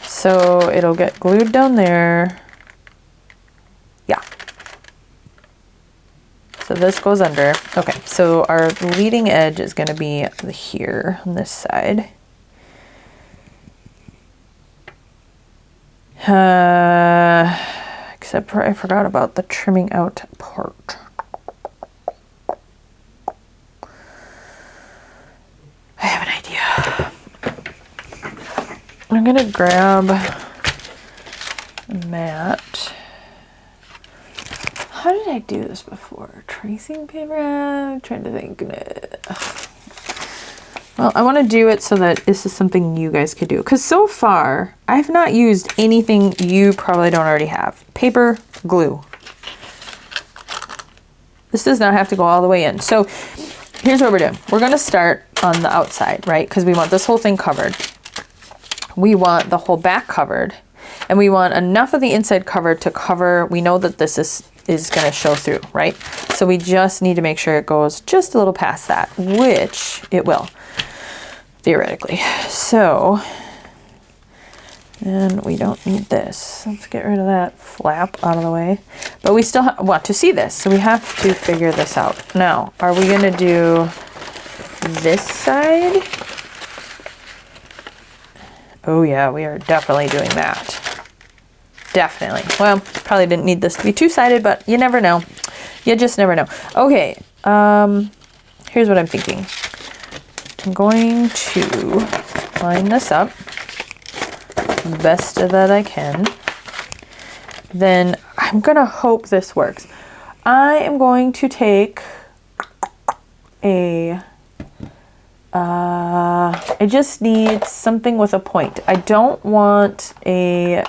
So it'll get glued down there. Yeah. So this goes under. Okay, so our leading edge is going to be here on this side. Except for I forgot about the trimming out part. I have an idea. I'm going to grab a mat. How did I do this before? Tracing paper? I'm trying to think. Well, I want to do it so that this is something you guys could do. Because so far, I've not used anything you probably don't already have. Paper, glue. This does not have to go all the way in. So here's what we're doing. We're going to start on the outside, right? Because we want this whole thing covered. We want the whole back covered. And we want enough of the inside covered to cover. We know that this is going to show through, right? So we just need to make sure it goes just a little past that, which it will, theoretically. So, and we don't need this. Let's get rid of that flap out of the way. But we still want to see this, so we have to figure this out. Now, are we going to do this side? Oh yeah, we are definitely doing that. Definitely. Well, probably didn't need this to be two-sided, but you never know. You just never know. Okay, here's what I'm thinking. I'm going to line this up the best that I can. Then I'm going to hope this works. I am going to take a... I just need something with a point. I don't want a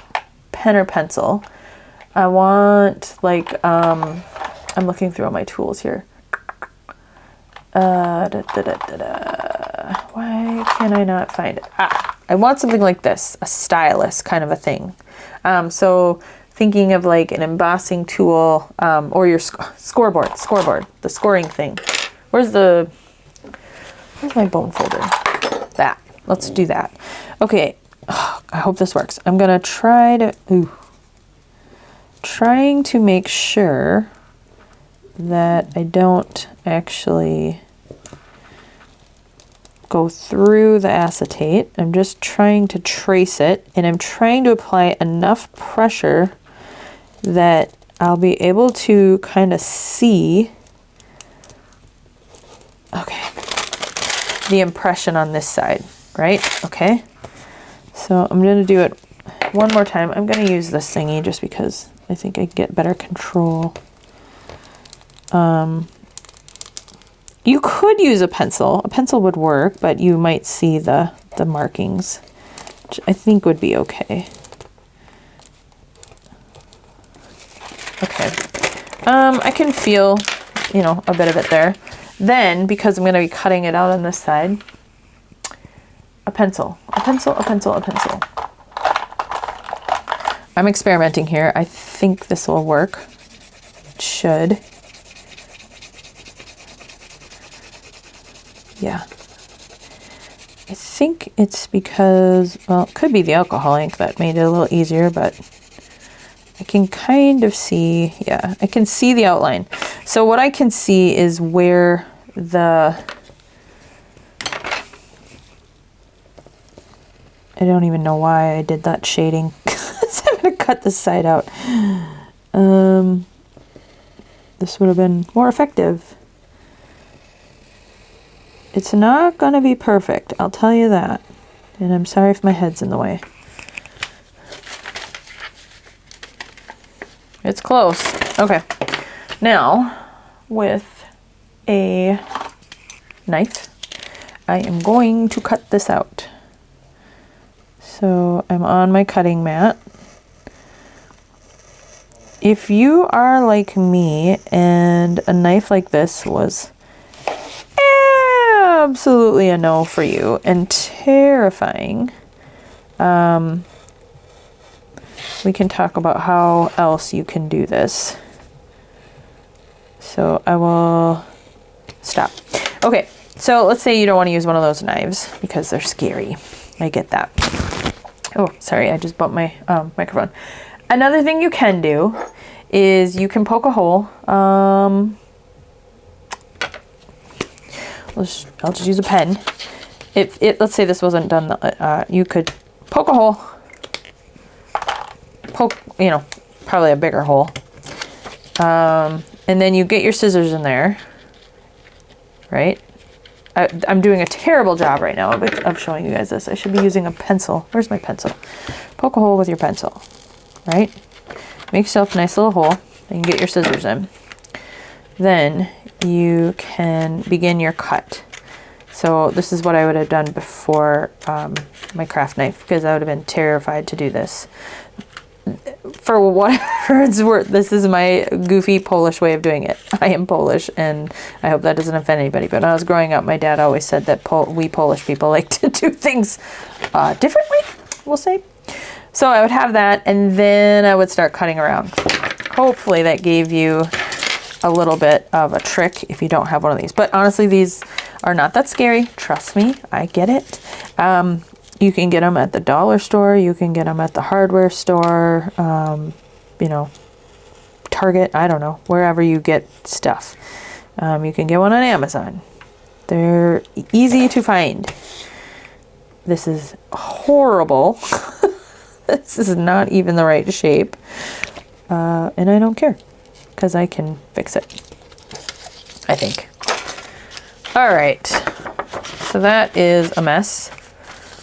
pen or pencil. I want like, I'm looking through all my tools here. Why can I not find it? I want something like this, a stylus kind of a thing. So thinking of like an embossing tool, or your scoreboard, the scoring thing. Where's my bone folder? That. Let's do that. Okay. Oh, I hope this works. I'm going to try to... Trying to make sure that I don't actually go through the acetate. I'm just trying to trace it, and I'm trying to apply enough pressure that I'll be able to kind of see... Okay. The impression on this side, right? Okay. So I'm going to do it one more time. I'm going to use this thingy just because I think I get better control. You could use a pencil. A pencil would work, but you might see the markings, which I think would be okay. Okay. I can feel, you know, a bit of it there. Then, because I'm going to be cutting it out on this side, a pencil. I'm experimenting here. I think this will work. It should. Yeah. I think it's because, well, it could be the alcohol ink that made it a little easier, but I can kind of see, yeah, I can see the outline. So what I can see is where I don't even know why I did that shading. I'm going to cut this side out. This would have been more effective. It's not going to be perfect, I'll tell you that. And I'm sorry if my head's in the way. It's close. Okay. Now, with a knife, I am going to cut this out. So I'm on my cutting mat. If you are like me and a knife like this was absolutely a no for you and terrifying, we can talk about how else you can do this. So I will stop. Okay, so let's say you don't want to use one of those knives because they're scary. I get that. Oh, sorry, I just bumped my microphone. Another thing you can do is you can poke a hole. I'll just use a pen. Let's say this wasn't done, you could poke a hole. Poke, you know, probably a bigger hole. And then you get your scissors in there, right? I'm doing a terrible job right now of showing you guys this. I should be using a pencil. Where's my pencil? Poke a hole with your pencil, right? Make yourself a nice little hole. Then you get your scissors in. then you can begin your cut. So this is what I would have done before my craft knife, because I would have been terrified to do this. For whatever it's worth, this is my goofy Polish way of doing it. I am Polish, and I hope that doesn't offend anybody, but when I was growing up, my dad always said that we Polish people like to do things differently, we'll say. So I would have that, and then I would start cutting around. Hopefully that gave you a little bit of a trick if you don't have one of these. But honestly, these are not that scary. Trust me, I get it. You can get them at the dollar store. You can get them at the hardware store, you know, Target, I don't know, wherever you get stuff. You can get one on Amazon. They're easy to find. This is horrible. This is not even the right shape. And I don't care, because I can fix it, I think. All right, so that is a mess,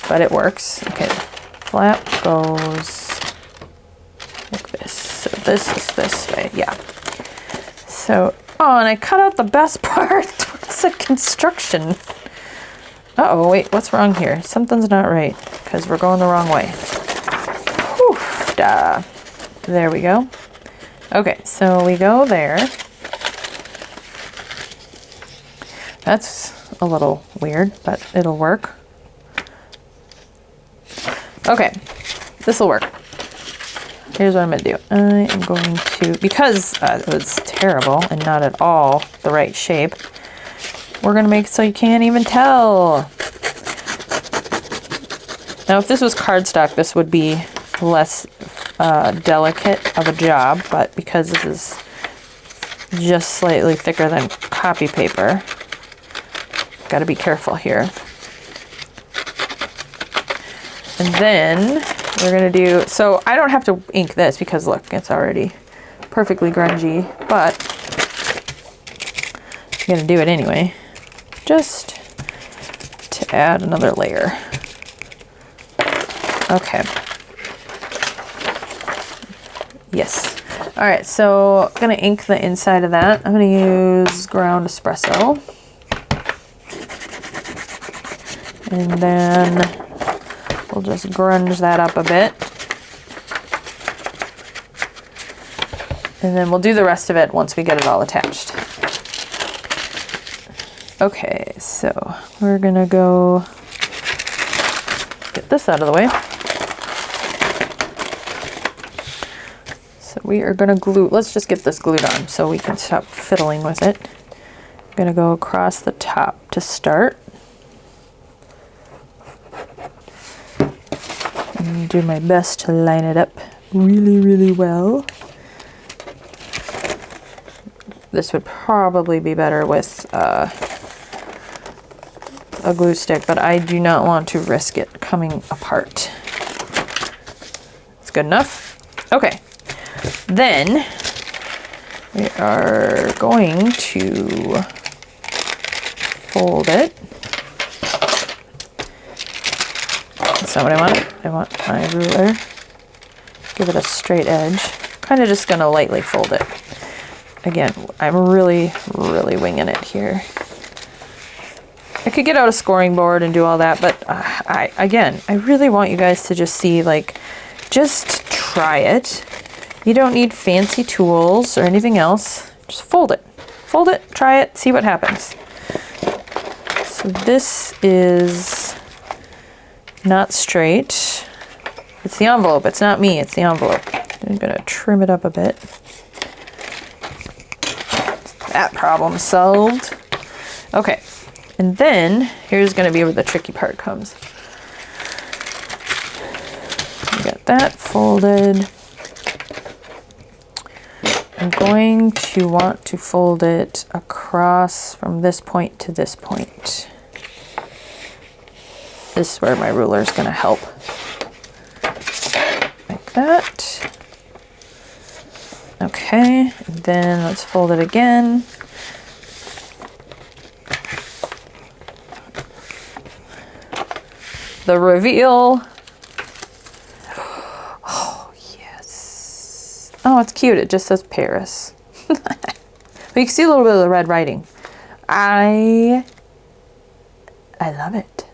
but it works. Okay, flap goes like this. So this is this way, yeah. So, oh, and I cut out the best part. What's the construction? Uh-oh, wait, what's wrong here? Something's not right, because we're going the wrong way. Whew, there we go. Okay, so we go there. That's a little weird, but it'll work. Okay, this will work. Here's what I'm gonna do. I am going to, because it was terrible and not at all the right shape, we're gonna make it so you can't even tell. Now, if this was cardstock, this would be less delicate of a job, but because this is just slightly thicker than copy paper, got to be careful here. And then we're going to do, so I don't have to ink this because look, it's already perfectly grungy, but I'm going to do it anyway, just to add another layer. Okay. Yes. All right, so I'm gonna ink the inside of that. I'm gonna use ground espresso. And then we'll just grunge that up a bit. And then we'll do the rest of it once we get it all attached. Okay, so we're gonna go get this out of the way. So we are gonna glue, let's just get this glued on so we can stop fiddling with it. I'm gonna go across the top to start. And do my best to line it up really, really well. This would probably be better with a glue stick, but I do not want to risk it coming apart. It's good enough. Okay. Then we are going to fold it. That's not what I want. I want my ruler. Give it a straight edge. Kind of just gonna lightly fold it. Again, I'm really, really winging it here. I could get out a scoring board and do all that, but I really want you guys to just see, like, just try it. You don't need fancy tools or anything else. Just fold it. Fold it, try it, see what happens. So this is not straight. It's the envelope, it's not me, it's the envelope. I'm gonna trim it up a bit. That problem solved. Okay, and then here's gonna be where the tricky part comes. We got that folded. I'm going to want to fold it across from this point to this point. This is where my ruler is going to help. Like that. Okay, and then let's fold it again. The reveal. Oh, yes. Oh, it's cute. It just says Paris. But you can see a little bit of the red writing. I love it.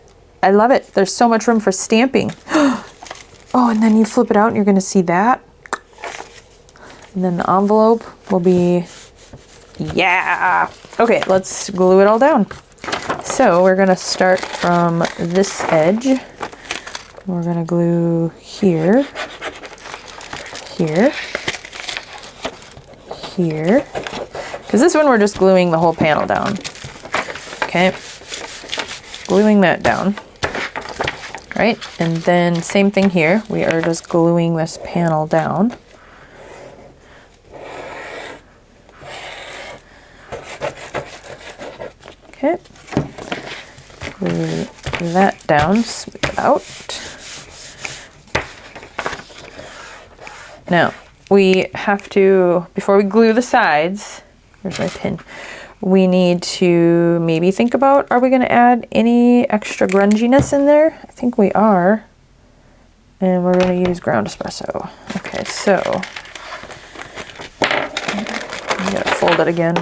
I love it. There's so much room for stamping. Oh, and then you flip it out and you're gonna see that. And then the envelope will be, yeah. Okay, let's glue it all down. So we're gonna start from this edge. We're gonna glue here, here, here. Because this one we're just gluing the whole panel down. Okay, gluing that down. Right, and then same thing here. We are just gluing this panel down. Okay, glue that down, smooth it out. Now, we have to, before we glue the sides, where's my pin? We need to maybe think about, are we going to add any extra grunginess in there? I think we are. And we're going to use ground espresso. Okay, so I'm going to fold it again.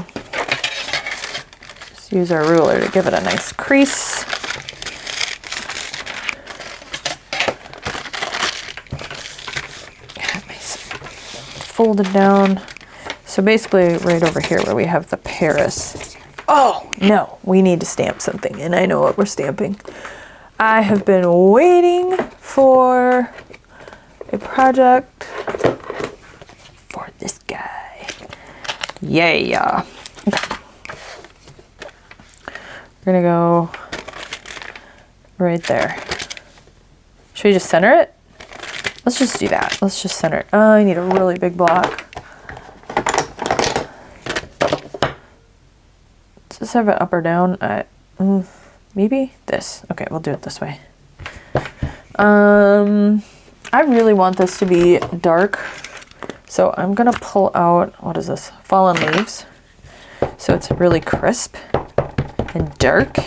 Just use our ruler to give it a nice crease. Nice. Fold it down. So basically right over here where we have the Paris. Oh, no, we need to stamp something, and I know what we're stamping. I have been waiting for a project for this guy. Yeah. Okay. We're gonna go right there. Should we just center it? Let's just do that. Let's just center it. Oh, I need a really big block. Does this have it up or down? Maybe this. Okay, we'll do it this way. I really want this to be dark, so I'm gonna pull out, what is this? Fallen leaves. So it's really crisp and dark,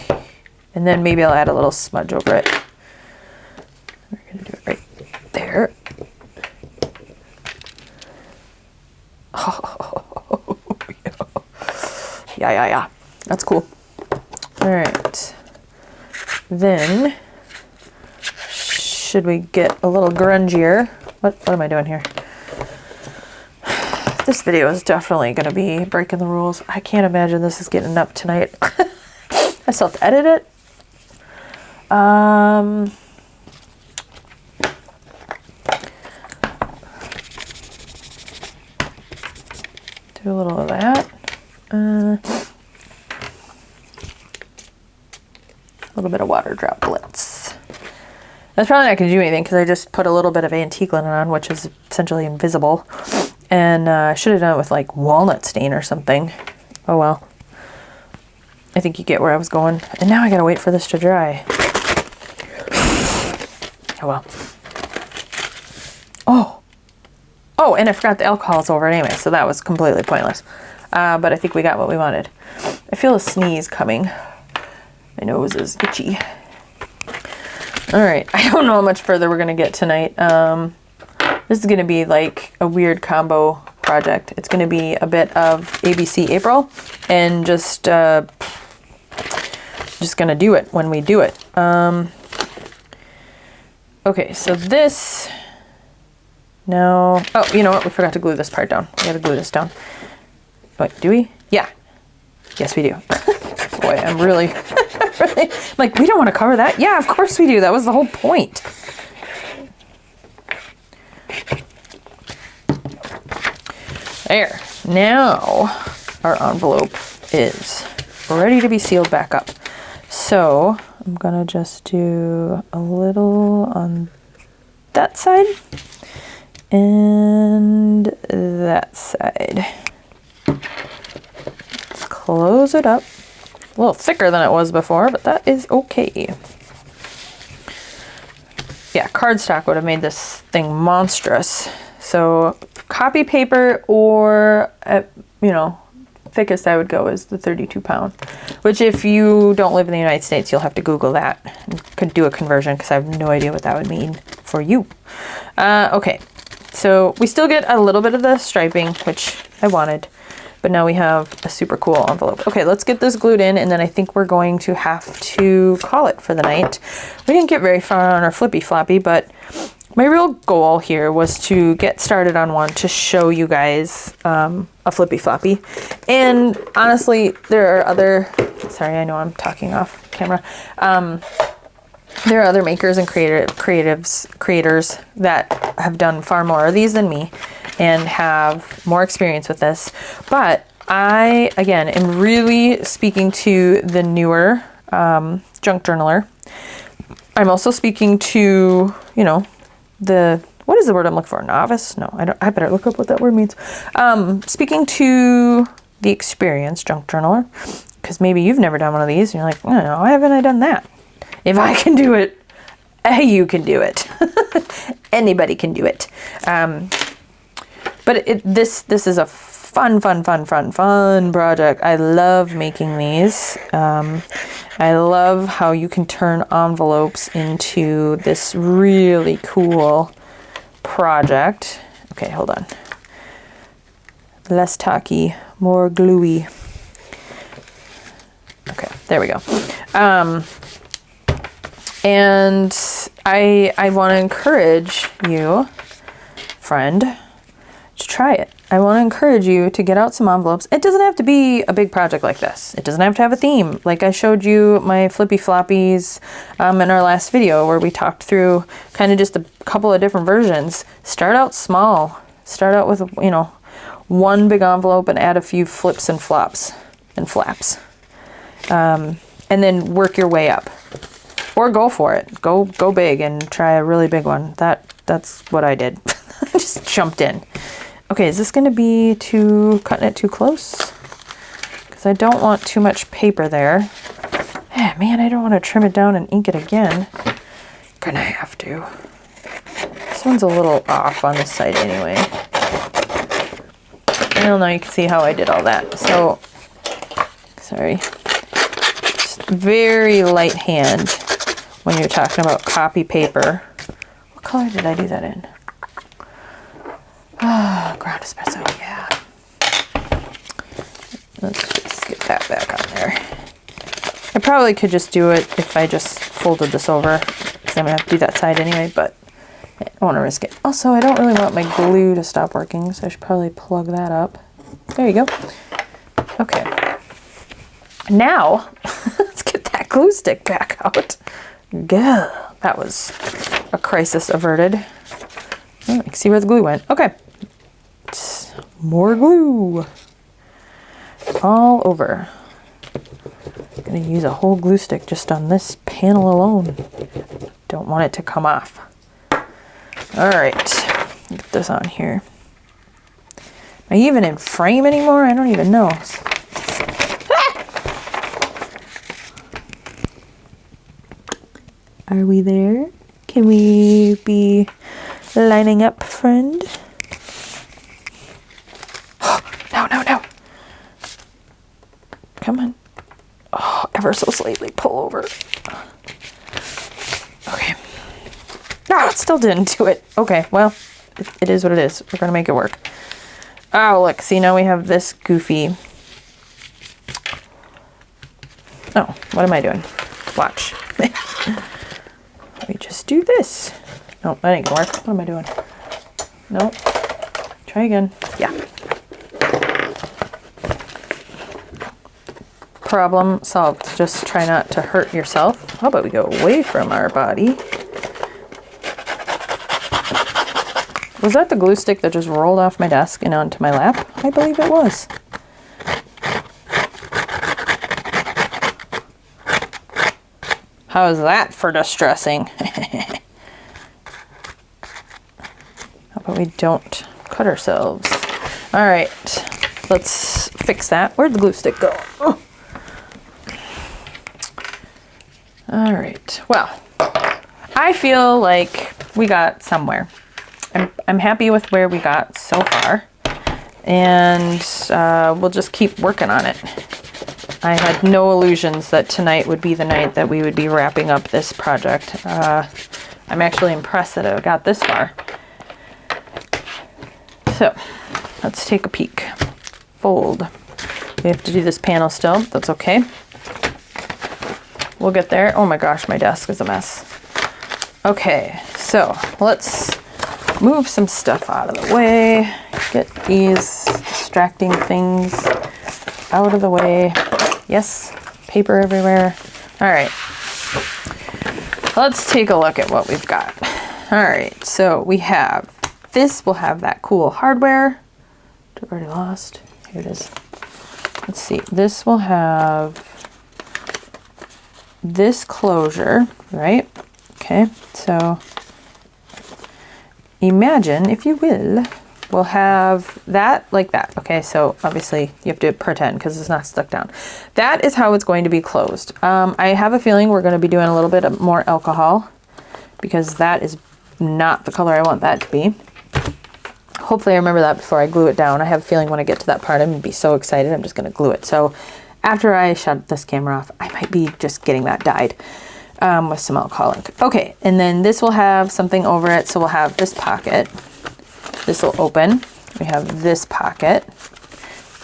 and then maybe I'll add a little smudge over it. We're gonna do it right there. Oh, yeah. That's cool. All right. Then, should we get a little grungier? What am I doing here? This video is definitely going to be breaking the rules. I can't imagine this is getting up tonight. I still have to edit it. Do a little of that. A little bit of water droplets. That's probably not going to do anything because I just put a little bit of antique linen on, which is essentially invisible. And I should have done it with like walnut stain or something. Oh well. I think you get where I was going. And now I gotta wait for this to dry. Oh well. Oh, and I forgot the alcohol's over it anyway, so that was completely pointless. But I think we got what we wanted. I feel a sneeze coming. My nose is itchy. All right, I don't know how much further we're gonna get tonight. This is gonna be like a weird combo project. It's gonna be a bit of ABC April and just gonna do it when we do it. Okay, so this now, oh, you know what? We forgot to glue this part down. We gotta glue this down. Wait, do we? Yeah. Yes, we do. Boy, I'm really, like, we don't want to cover that. Yeah, of course we do. That was the whole point. There. Now our envelope is ready to be sealed back up. So I'm gonna just do a little on that side and that side. Let's close it up. A little thicker than it was before, but that is okay. Yeah, cardstock would have made this thing monstrous. So copy paper or, you know, thickest I would go is the 32 pound, which if you don't live in the United States, you'll have to Google that and could do a conversion because I have no idea what that would mean for you. Okay, so we still get a little bit of the striping, which I wanted. but now we have a super cool envelope. Okay, let's get this glued in, and then I think we're going to have to call it for the night. We didn't get very far on our Flippy Floppy, but my real goal here was to get started on one to show you guys a Flippy Floppy. And honestly, there are other, sorry, I know I'm talking off camera. There are other makers and creators that have done far more of these than me and have more experience with this. But I, again, am really speaking to the newer junk journaler. I'm also speaking to, you know, what is the word I'm looking for? Novice? No, I better look up what that word means. Speaking to the experienced junk journaler, because maybe you've never done one of these and you're like, no, why haven't I done that? If I can do it, you can do it. Anybody can do it. But this is a fun project. I love making these. I love how you can turn envelopes into this really cool project. Okay, hold on. Less talky, more gluey. Okay, there we go. And I want to encourage you, friend, to try it. I want to encourage you to get out some envelopes. It doesn't have to be a big project like this. It doesn't have to have a theme. Like I showed you my Flippy Floppies in our last video where we talked through kind of just a couple of different versions. Start out small. Start out with, you know, one big envelope and add a few flips and flops and flaps. And then work your way up. Or go for it. Go big and try a really big one. That's what I did. I just jumped in. Okay, is this going to be cutting it too close? Because I don't want too much paper there. Man, I don't want to trim it down and ink it again. Gonna have to. This one's a little off on this side anyway. I don't know, you can see how I did all that. So, sorry. Just very light hand when you're talking about copy paper. What color did I do that in? Ah, ground espresso, yeah. Let's just get that back on there. I probably could just do it if I just folded this over, because I'm going to have to do that side anyway, but I don't want to risk it. Also, I don't really want my glue to stop working, so I should probably plug that up. There you go. Okay. Now, let's get that glue stick back out. Gah, that was a crisis averted. Oh, you can see where the glue went. Okay. More glue all over. I'm going to use a whole glue stick just on this panel alone. Don't want it to come off. All right, get this on here. Am I even in frame anymore? I don't even know. Are we there? Can we be lining up, friend? No. Come on. Oh, ever so slightly pull over. Okay. No, it still didn't do it. Okay, well, it is what it is. We're gonna make it work. Oh, look, see, now we have this goofy. Oh, what am I doing? Watch. Let me just do this. No, that ain't gonna work. What am I doing? No. Try again. Yeah. Problem solved. Just try not to hurt yourself. How about we go away from our body? Was that the glue stick that just rolled off my desk and onto my lap? I believe it was. How is that for distressing? How about we don't cut ourselves? All right, let's fix that. Where'd the glue stick go? Oh. All right, well, I feel like we got somewhere. I'm happy with where we got so far, and we'll just keep working on it. I had no illusions that tonight would be the night that we would be wrapping up this project. I'm actually impressed that it got this far. So, let's take a peek. fold. We have to do this panel still. That's okay. We'll get there. Oh my gosh, my desk is a mess. Okay, so let's move some stuff out of the way. Get these distracting things out of the way. Yes, paper everywhere. All right, let's take a look at what we've got. All right, so we have, this will have that cool hardware. I've already lost. Here it is. Let's see. This will have this closure, right? Okay, so imagine, if you will, we'll have that like that. Okay, so obviously you have to pretend because it's not stuck down. That is how it's going to be closed. I have a feeling we're going to be doing a little bit more alcohol because that is not the color I want that to be. Hopefully I remember that before I glue it down. I have a feeling when I get to that part I'm going to be so excited I'm just going to glue it. So after I shut this camera off, I might be just getting that dyed with some alcohol ink. Okay, and then this will have something over it. So we'll have this pocket. This will open. We have this pocket.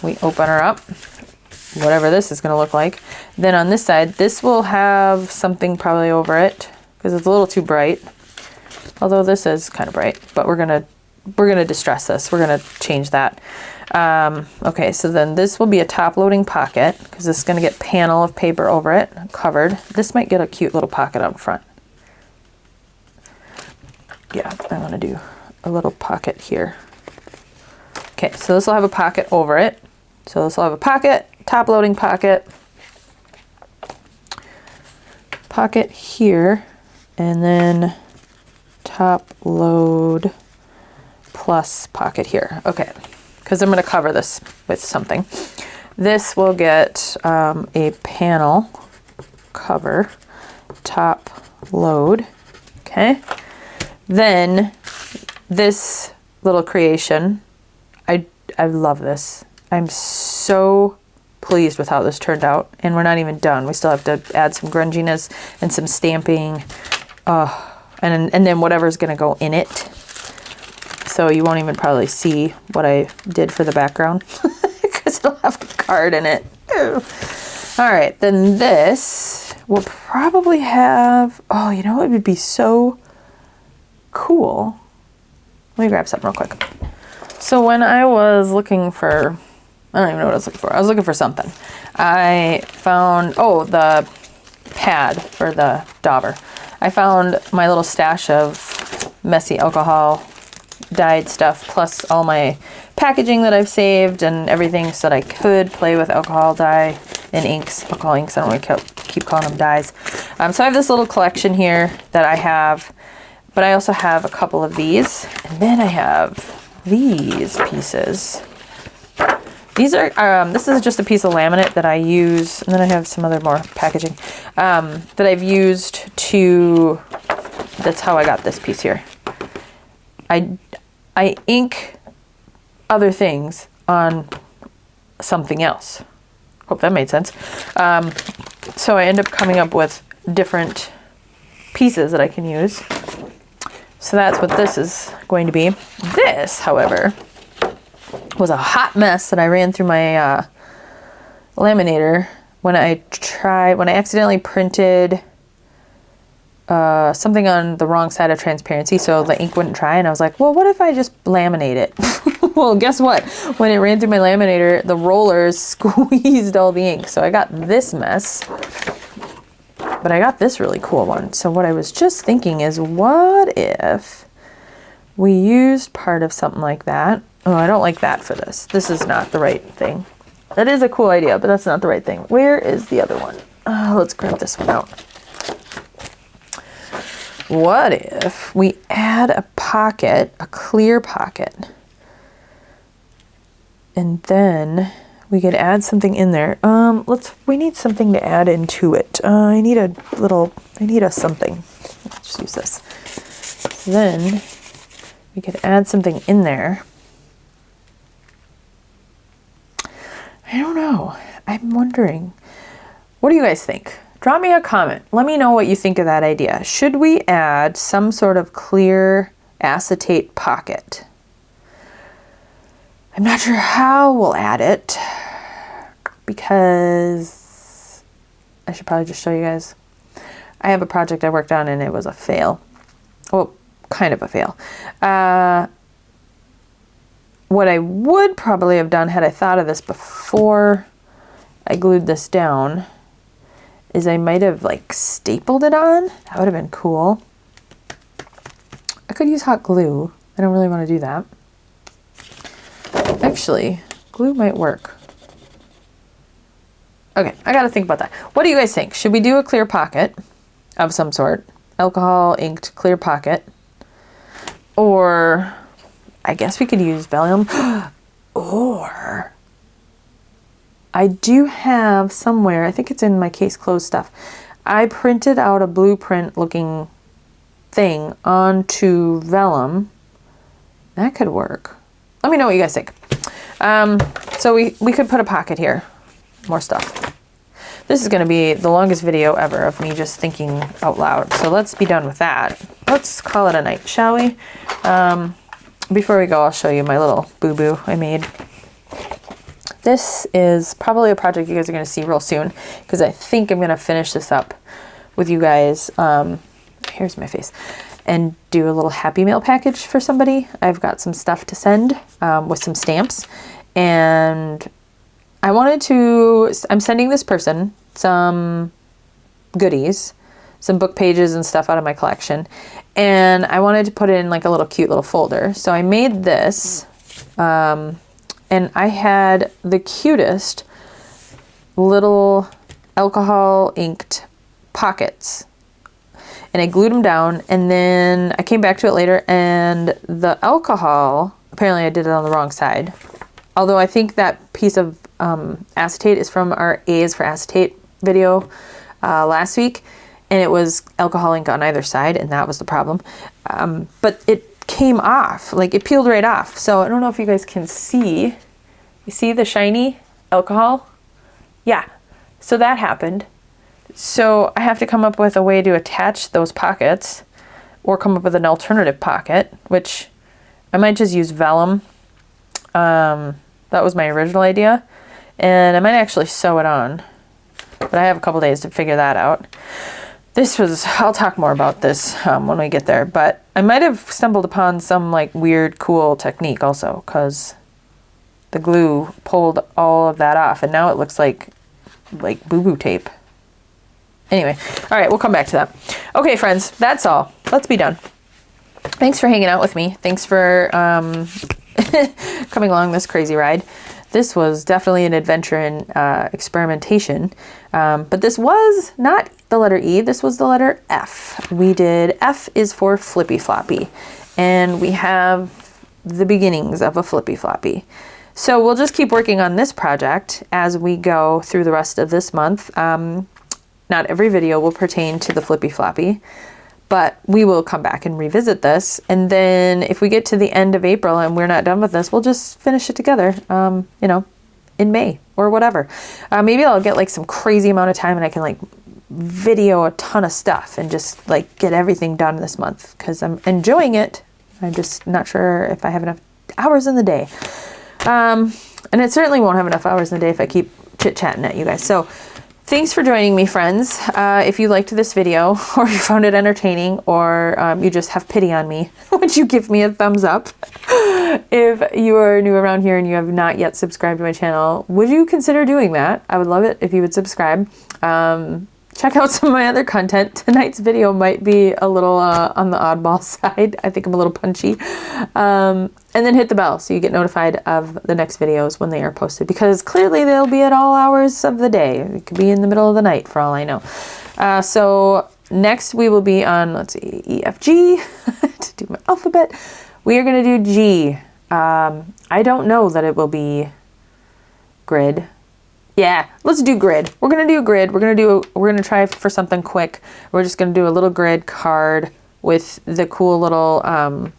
We open her up, whatever this is going to look like. Then on this side, this will have something probably over it because it's a little too bright. Although this is kind of bright, but we're gonna distress this. We're gonna change that. Okay, so then this will be a top loading pocket because this is gonna get panel of paper over it, covered. This might get a cute little pocket up front. Yeah, I'm gonna do a little pocket here. Okay, so this will have a pocket over it. So this will have a pocket, top loading pocket, pocket here, and then top load plus pocket here. Okay, because I'm going to cover this with something. This will get a panel cover, top load. Okay, then this little creation, I love this. I'm so pleased with how this turned out, and we're not even done. We still have to add some grunginess and some stamping, and then whatever's going to go in it. So you won't even probably see what I did for the background because it'll have a card in it. Ew. All right, then this will probably have, oh, you know, it would be so cool. Let me grab something real quick. So when I was looking for, I don't even know what I was looking for. I was looking for something. I found, oh, the pad for the dauber. I found my little stash of messy alcohol dyed stuff, plus all my packaging that I've saved and everything so that I could play with alcohol dye and inks, alcohol inks. I don't really keep calling them dyes. So I have this little collection here that I have, but I also have a couple of these, and then I have these pieces. These are, this is just a piece of laminate that I use, and then I have some other more packaging that I've used to, that's how I got this piece here. I ink other things on something else. Hope that made sense. So I end up coming up with different pieces that I can use. So that's what this is going to be. This, however, was a hot mess that I ran through my laminator when I accidentally printed something on the wrong side of transparency, so the ink wouldn't dry, and I was like, well, what if I just laminate it? Well, guess what? When it ran through my laminator, the rollers squeezed all the ink, so I got this mess. But I got this really cool one. So what I was just thinking is, what if we used part of something like that? Oh, I don't like that for this. This is not the right thing. That is a cool idea, but that's not the right thing. Where is the other one? Let's grab this one out. What if we add a pocket, a clear pocket, and then we could add something in there. We need something to add into it. I need a something. Let's just use this. So then we could add something in there. I don't know. I'm wondering. What do you guys think? Drop me a comment. Let me know what you think of that idea. Should we add some sort of clear acetate pocket? I'm not sure how we'll add it because I should probably just show you guys. I have a project I worked on and it was a fail. Well, kind of a fail. What I would probably have done had I thought of this before I glued this down is I might have like stapled it on. That would have been cool. I could use hot glue. I don't really want to do that. Actually, glue might work. Okay, I got to think about that. What do you guys think? Should we do a clear pocket of some sort? Alcohol inked clear pocket. Or I guess we could use vellum. Or I do have somewhere, I think it's in my case closed stuff. I printed out a blueprint looking thing onto vellum. That could work. Let me know what you guys think. So we could put a pocket here. More stuff. This is going to be the longest video ever of me just thinking out loud. So let's be done with that. Let's call it a night, shall we? Before we go, I'll show you my little boo-boo I made. This is probably a project you guys are going to see real soon because I think I'm going to finish this up with you guys. Here's my face. And do a little Happy Mail package for somebody. I've got some stuff to send with some stamps. And I'm sending this person some goodies, some book pages and stuff out of my collection. And I wanted to put it in like a little cute little folder. So I made this, and I had the cutest little alcohol inked pockets. And I glued them down, and then I came back to it later, and the alcohol, apparently I did it on the wrong side. Although I think that piece of acetate is from our A's for acetate video last week, and it was alcohol ink on either side, and that was the problem. But it came off, like it peeled right off. So I don't know if you guys can see. You see the shiny alcohol? Yeah, so that happened. So I have to come up with a way to attach those pockets or come up with an alternative pocket, which I might just use vellum. That was my original idea. And I might actually sew it on, but I have a couple days to figure that out. I'll talk more about this when we get there, but I might have stumbled upon some like weird, cool technique also because the glue pulled all of that off and now it looks like boo-boo tape. Anyway, all right, we'll come back to that. Okay, friends, that's all. Let's be done. Thanks for hanging out with me. Thanks for coming along this crazy ride. This was definitely an adventure in experimentation, but this was not the letter E, this was the letter F. We did, F is for Flippy Floppy, and we have the beginnings of a Flippy Floppy. So we'll just keep working on this project as we go through the rest of this month. Not every video will pertain to the Flippy Floppy, but we will come back and revisit this. And then if we get to the end of April and we're not done with this, we'll just finish it together, in May or whatever. Maybe I'll get like some crazy amount of time and I can like video a ton of stuff and just like get everything done this month because I'm enjoying it. I'm just not sure if I have enough hours in the day. And it certainly won't have enough hours in the day if I keep chit-chatting at you guys. So thanks for joining me, friends. If you liked this video or you found it entertaining or you just have pity on me, would you give me a thumbs up? If you are new around here and you have not yet subscribed to my channel, would you consider doing that? I would love it if you would subscribe. Check out some of my other content. Tonight's video might be a little on the oddball side. I think I'm a little punchy. And then hit the bell so you get notified of the next videos when they are posted, because clearly they'll be at all hours of the day. It could be in the middle of the night for all I know. So next we will be on, let's see, E, F, G, to do my alphabet. We are going to do G. I don't know that it will be grid. Yeah, let's do grid. We're going to do a grid. We're going to try for something quick. We're just going to do a little grid card with the cool little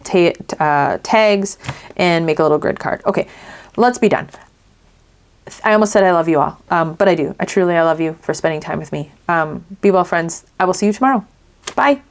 tags and make a little grid card. Okay, let's be done. I almost said I love you all, but I do. I love you for spending time with me. Be well, friends. I will see you tomorrow. Bye.